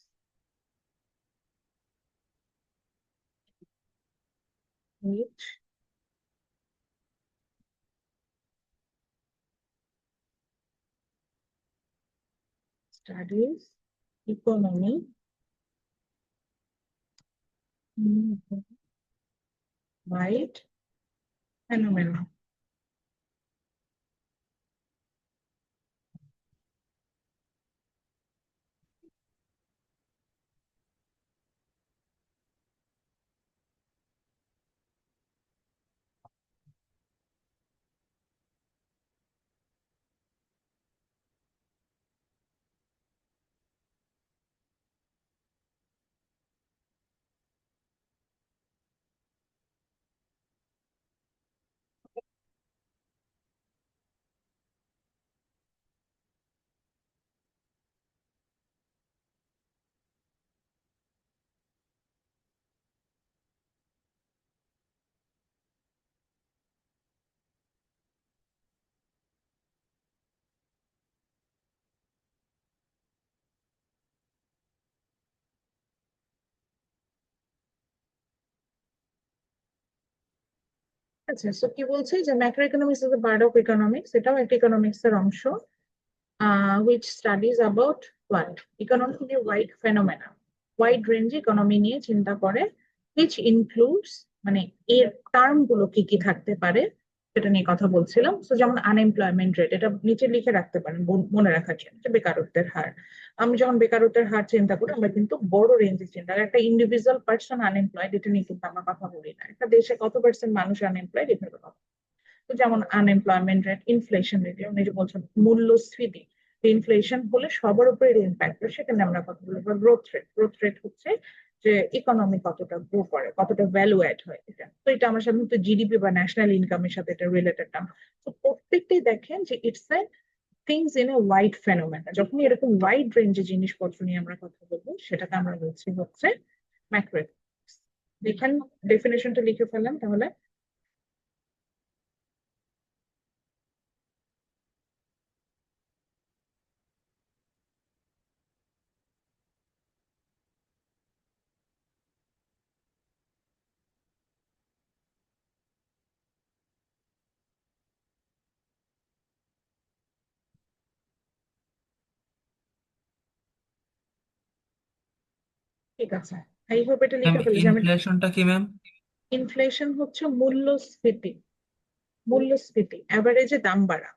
which studies economy, wide phenomena. আচ্ছা, সো কি বলছে যে macro economics is a part of economics, এটাও একটা ইকোনমিক্স এর অংশ, which studies about what economically wide phenomena, wide range economy নিয়ে চিন্তা করে, which includes মানে এর টার্ম গুলো কি কি থাকতে পারে সেটা নিয়ে কথা বলছিলাম। তো যেমন আনএমপ্লয়মেন্ট রেট, এটা নিচে লিখে রাখতে পারেন মনে রাখার জন্য, যে বেকারত্বের হার। আমি যখন বেকারত্বের হার চিন্তা করি আমরা কিন্তু বড় রেঞ্জে চিন্তা করি, একটা ইন্ডিভিজুয়াল পার্সন আনএমপ্লয়েড এটা নিয়ে কিন্তু আমরা কথা বলি না, একটা দেশে কত পার্সেন্ট মানুষ আনএমপ্লয়েড এভাবে কথা। তো যেমন আনএমপ্লয়মেন্ট রেট, ইনফ্লেশন রেট, যেমন এই যে বলছেন মূল্যস্ফীতি, ইনফ্লেশন হলে সবার উপরে ইম্প্যাক্ট করে, সেখানে আমরা কথা বলবো। বা গ্রোথ রেট, গ্রোথ রেট হচ্ছে যে ইকোনমি কতটা গ্রো করে, কতটা ভ্যালু অ্যাড হয় এটা। তো এটা আমরা সাধারণত জিডিপি বা ন্যাশনাল ইনকামের সাথে এটা রিলেটেড টার্ম। তো প্রত্যেকটাই দেখেন যে it's a things in a wide phenomena. যখন এরকম ওয়াইড রেঞ্জে জিনিসপত্র নিয়ে আমরা কথা বলবো সেটাকে আমরা বলছি হচ্ছে ম্যাক্রো ইকোনমিক্স। দেখেন ডেফিনেশনটা লিখে ফেললাম তাহলে। ঠিক আছে, আই হোপ এটা
ম্যাম
লিখে ফেলেছি আমি।
ইনফ্লেশনটা কি ম্যাম?
ইনফ্লেশন হচ্ছে মূল্যস্ফীতি, মূল্যস্ফীতি অ্যাভারেজে দাম বাড়া।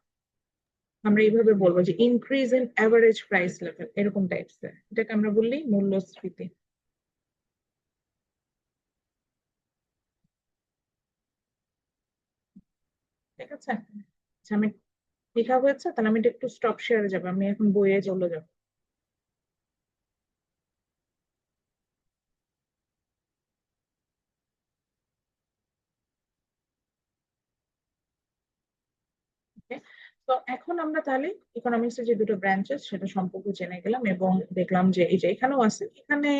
আমরা এইভাবে বলবো যে increase in average price level, এরকম টাইপস এর, এটাকে আমরা বললি মূল্যস্ফীতি। ঠিক আছে, আচ্ছা আমি লেখা হয়েছে, তাহলে আমি এটা একটু স্টপ শেয়ারে যাবো, আমি এখন বইয়ে চলে যাবো। তো এখন আমরা তাহলে ইকোনমিক্স এর যে দুটো ব্রাঞ্চেস সেটা সম্পর্কে জেনে গেলাম, এবং দেখলাম যে এই যে এখানেও আছে, এখানে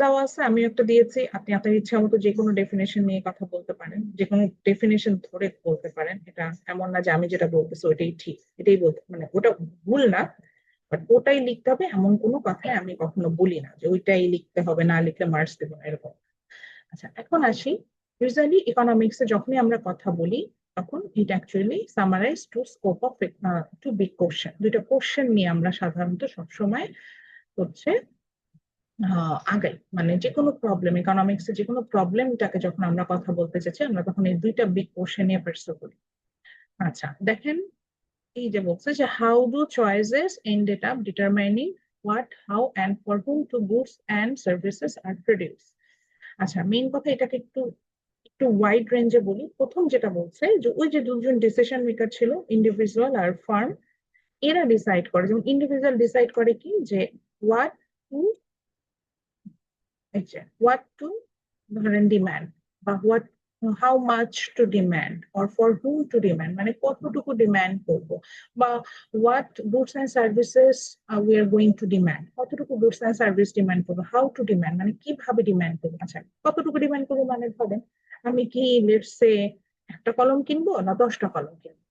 দেওয়া আছে, আমি একটা দিয়েছি, আপনি আপনার ইচ্ছা মতো যে কোনো ডেফিনেশন নিয়ে কথা বলতে পারেন, যে কোনো ডেফিনেশন ধরে বলতে পারেন। এটা এমন না যে আমি যেটা বলতেছি ওইটাই ঠিক, এটাই বলতে মানে ওটা ভুল না, বাট ওটাই লিখতে হবে এমন কোনো কথাই আমি কখনো বলি না যে ওইটাই লিখতে হবে, না লিখলে মার্কস দেবো না, এরকম। আচ্ছা এখন আসি, ইউজুয়ালি ইকোনমিক্সে যখনই আমরা কথা বলি তখন এটা actually summarise to scope of two big question, দুইটা কোশ্চেন নিয়ে আমরা সাধারণত সবসময় হচ্ছে আগাই। মানে যে কোনো প্রবলেম, ইকোনমিক্সে যে কোনো প্রবলেমটাকে যখন আমরা কথা বলতে চাচ্ছি আমরা তখন এই দুইটা বিগ কোশ্চেন নিয়ে পার্সু করি। আচ্ছা দেখেন, এই যে বলছে যে how do choices ended up determining what, how and for whom to goods and services are produce. আচ্ছা মেইন কথা এটাকে একটু একটু ওয়াইড রেঞ্জে বলি। প্রথম যেটা বলছে যে ওই যে দুজন ডিসিশন মেকার ছিল, ইন্ডিভিজুয়াল আর ফার্ম, এরা ডিসাইড করে, যেমন ইন্ডিভিজুয়াল ডিসাইড করে কি যে হোয়াট টু, হোয়াট টু ধরেন ডিমান্ড, বা what how much two demand, or for whom two demand, মানে কতটুকু ডিমান্ড করবো, বা what goods and services we are going to demand, কতটুকু গুডস অ্যান্ড সার্ভিস ডিমান্ড করবো, হাউ টু ডিমান্ড মানে কিভাবে ডিমান্ড করবো। আচ্ছা কতটুকু ডিমান্ড করবো মানে ধরেন আমি কি লেটস সে একটা কলম কিনবো না 10টা কলম কিনবো,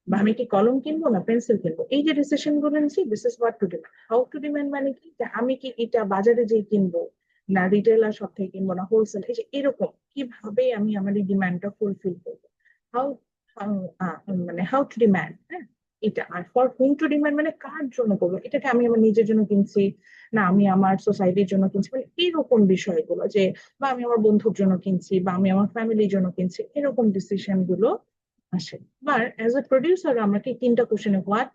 বা আমি কি কলম কিনবো না পেন্সিল কিনবো, এই যে ডিসিশন গুলো নিচ্ছি, this is what to demand. How to demand মানে কি, যে আমি কি এটা বাজারে যেয়ে কিনবো না রিটেলার শপ থেকে কিনবো না হোলসেল, এই যে এরকম কিভাবে আমি আমার এই ডিমান্ডটা ফুলফিল করবো, হাউ মানে হাউ টু ডিমান্ড, হ্যাঁ এটা। আর ফর হুম টু ডিমান্ড মানে কার জন্য করবো, এটাকে আমি আমার নিজের জন্য কিনছি না আমি আমার সোসাইটির জন্য কিনছি, মানে এরকম বিষয়গুলো, যে বা আমি আমার বন্ধুর জন্য কিনছি বা আমি আমার ফ্যামিলির জন্য কিনছি, এরকম ডিসিশন গুলো আসে। আর অ্যাজ এ প্রডিউসার আমাকে তিনটা কোশ্চেনে হোয়াট,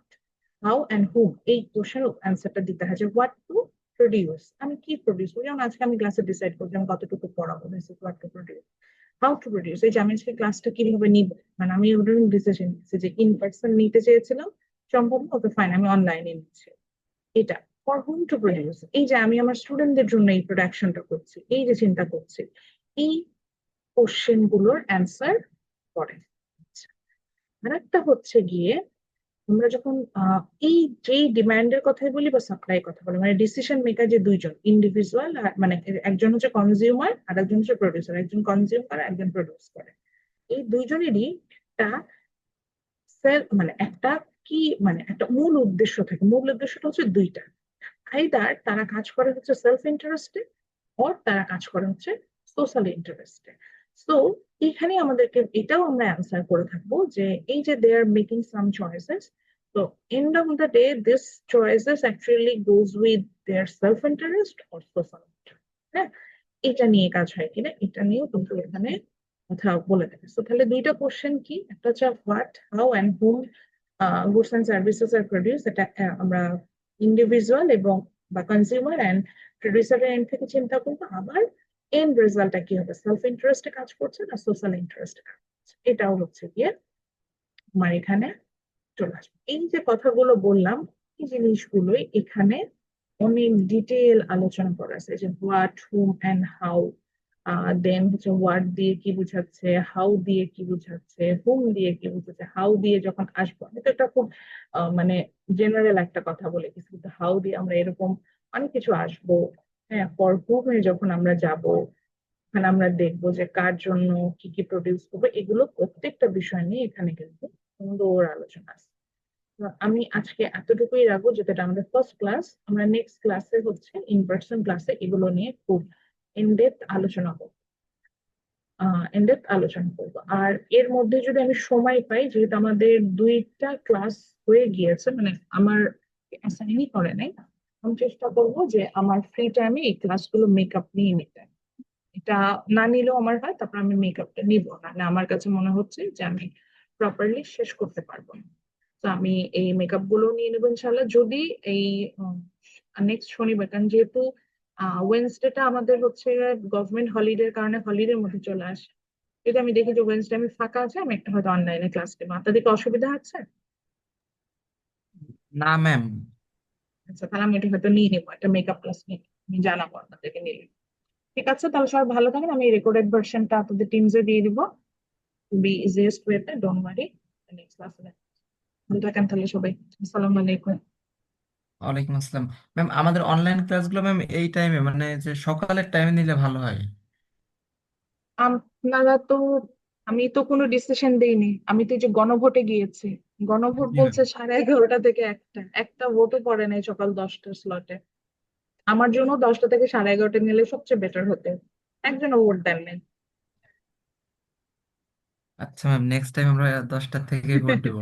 হাউ অ্যান্ড হুম, এই কোশ্চেন অ্যান্সারটা দিতে হয়, যে হোয়াট টু প্রডিউস, আমি কি প্রডিউস করি, যেমন আজকে আমি ক্লাসে ডিসাইড করছি আমি কতটুকু পড়াবো, this is what to produce. How to produce, এই যে আমি আজকে ক্লাসটা কিভাবে নিব, মানে আমি ওটার ডিসিশন নিচ্ছি, যে ইন পার্সন নিতে চেয়েছিলাম সম্ভব না, ওকে ফাইন আমি অনলাইনে নিচ্ছি, এটা। ফর হুম টু প্রডিউস, এই যে আমি আমার স্টুডেন্টদের জন্য এই প্রোডাকশনটা করছি, এই যে চিন্তা করছি, এই কোশ্চেন গুলোর অ্যান্সার করে। আরেকটা হচ্ছে গিয়ে আমরা যখন এই যে ডিমান্ডের কথাই বলি বা সাপ্লাই কথা বলি, মানে ডিসিশন মেকার যে দুইজন ইন্ডিভিজুয়াল, মানে একজন হচ্ছে কনজিউমার আর একজন হচ্ছে প্রডিউসার, একজন কনজিউম করে একজন প্রডিউস করে, এই দুইজনেরই একটা মানে একটা কি মানে একটা মূল উদ্দেশ্য থাকে, মূল উদ্দেশ্যটা হচ্ছে দুইটা, আইদার তারা কাজ করে হচ্ছে সেলফ ইন্টারেস্টে, অর তারা কাজ করে হচ্ছে সোশ্যাল ইন্টারেস্টে। সো এখানে আমাদেরকে এটাও আমরা অ্যান্সার করে থাকবো যে এই যে দে আর মেকিং সাম চয়েসেস, তো end of the day this choices actually goes with their self interest or social interest. হ্যাঁ, এটা নিয়ে কাজ হয় কিনা এটা নিয়েও কিন্তু এখানে কথা বলে দেবে। তো তাহলে দুইটা কোশ্চেন কি, একটা হচ্ছে what, how and whom goods and services are produce, এটা আমরা ইন্ডিভিজুয়াল এবং বা কনজিউমার অ্যান্ড প্রডিউসারের এন্ড থেকে চিন্তা করবো। আবার এন্ড রেজাল্টটা কি হবে, সেলফ ইন্টারেস্টে কাজ করছে না সোশ্যাল ইন্টারেস্টে কাজ করছে, এটাও হচ্ছে গিয়ে আমার এখানে চলে আসবে। এই যে কথাগুলো বললাম এই জিনিসগুলোই এখানে অনেক ডিটেল আলোচনা করা আছে, যে হোয়াট, হুম অ্যান্ড হাউ, দেন হচ্ছে হোয়াট দিয়ে কি বুঝাচ্ছে, হাউ দিয়ে কি বুঝাচ্ছে, হুম দিয়ে কি বুঝাচ্ছে। হাউ দিয়ে যখন আসবো, আমি তো এটা খুব মানে জেনারেল একটা কথা বলে গেছি, কিন্তু হাউ দিয়ে আমরা এরকম অনেক কিছু আসবো। হ্যাঁ, ফর হুমে যখন আমরা যাব, ওখানে আমরা দেখবো যে কার জন্য কি কি প্রডিউস করবো, এগুলো প্রত্যেকটা বিষয় নিয়ে এখানে কিন্তু সুন্দর আলোচনা আছে। তো আমি আজকে এতটুকুই রাখবো, যেটা আমাদের ফার্স্ট ক্লাস। আমরা নেক্সট ক্লাসে হচ্ছে ইন পার্সন ক্লাসে এগুলো নিয়ে খুব ইনডেপথ আলোচনা করবো, আর এর মধ্যে যদি আমি সময় পাই, যেহেতু আমাদের দুইটা ক্লাস হয়ে গিয়েছে, মানে আমার অ্যাসাইনই করে নাই, আমি চেষ্টা করবো যে আমার ফ্রি টাইমে এই ক্লাসগুলো মেকআপ নিয়ে নিতে। এটা না নিলেও আমার হয়, তারপর আমি মেকআপটা নিব না, না আমার কাছে মনে হচ্ছে যে আমি প্রপারলি শেষ করতে পারবো না। তো আমি এই মেকআপ গুলো নিয়ে নেবো ইনশাল্লাহ। যদি এই নেক্সট শনিবার, কারণ যেহেতু ওয়েনসডেটা আমাদের হচ্ছে গভর্নমেন্ট হলিডের কারণে হলিডের মধ্যে চলে আসে, যদি আমি দেখি যে ওয়েনসডে আমি ফাঁকা আছে, আমি একটা হয়তো অনলাইনে ক্লাস নেবো। আপনাদের কি অসুবিধা আছে?
না ম্যাম।
আচ্ছা, তাহলে আমি এটা হয়তো নিয়ে নেবো, একটা মেকআপ ক্লাস নিয়ে আমি জানাবো আপনাদেরকে নিলে। ঠিক আছে, তাহলে সবাই ভালো থাকেন। আমি রেকর্ডেড ভার্সনটা আপনাদের টিমসে দিয়ে দিব, বি ইজিয়েস্ট ওয়েতে, ডোন্ট ওয়ারি। নেক্সট ক্লাসে ভালো থাকেন তাহলে সবাই। আসসালামু আলাইকুম।
ওয়ালাইকুম আসসালাম। ম্যাম আমাদের অনলাইন ক্লাসগুলো ম্যাম এই টাইমে মানে যে সকালের টাইমে নিলে ভালো হয়।
আপনারা তো, আমি তো কোনো ডিসিশন দেইনি, আমি তো এই যে গণভোটে গিয়েছি। গণভোট
জি ম্যাম।
বলছে 11:30 থেকে একটা একটা ভোটও পড়ে নাই সকাল 10টার স্লটে। আমার জন্য 10টা থেকে 11:30 নিলে সবচেয়ে বেটার হতে। একজনও ভোট দেন নাই।
আচ্ছা ম্যাম, নেক্সট টাইম আমরা 10টা থেকে ভোট দেবো।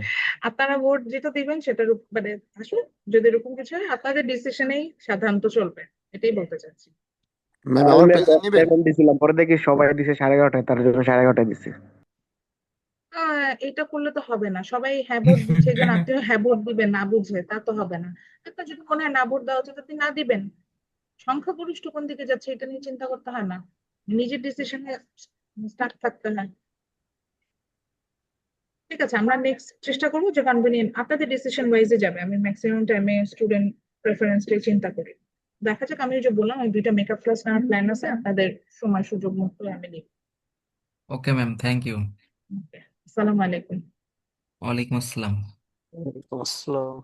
আপনারা ভোট যেটা দিবেন সেটার মানে আসলে যদি এরকম কিছু হয় আপনাদের ডিসিশনেই সাধারণত চলবে, এটাই বলতে চাচ্ছি।
ম্যাম
আমি
আমার
ম্যাম
প্রেজেন্ট নেবেন?
দিছিলাম, পরে দেখি সবাই দিছে 11:30, তার জন্য 11:30 দিছে।
এটা করলে তো হবে না, সবাই হ্যাঁ ভোট দিচ্ছে, একজন আত্মীয় হ্যাঁ ভোট দিবে না বুঝে, তা তো হবে না। আপনার যদি মনে হয় না ভোট দেওয়া উচিত, আপনি না দিবেন। সংখ্যাগরিষ্ঠ কোন দিকে যাচ্ছে এটা নিয়ে চিন্তা করতে হয় না, নিজের ডিসিশনে স্টার্ট থাকতে হয়। ঠিক আছে, আমরা নেক্সট চেষ্টা করবো যে কনভিনিয়েন্ট আপনাদের ডিসিশন ওয়াইজে যাবে। আমি ম্যাক্সিমাম টাইমে স্টুডেন্ট প্রেফারেন্সটাই চিন্তা করি। দেখা যাক, আমি যে বললাম আমি দুইটা মেকআপ ক্লাস নেওয়ার প্ল্যান আছে, আপনাদের সময় সুযোগ মতো আমি নিব।
Okay ma'am, thank you.
আসসালামু আলাইকুম।
ওয়ালাইকুম আসসালাম।
ওয়ালাইকুম আসসালাম।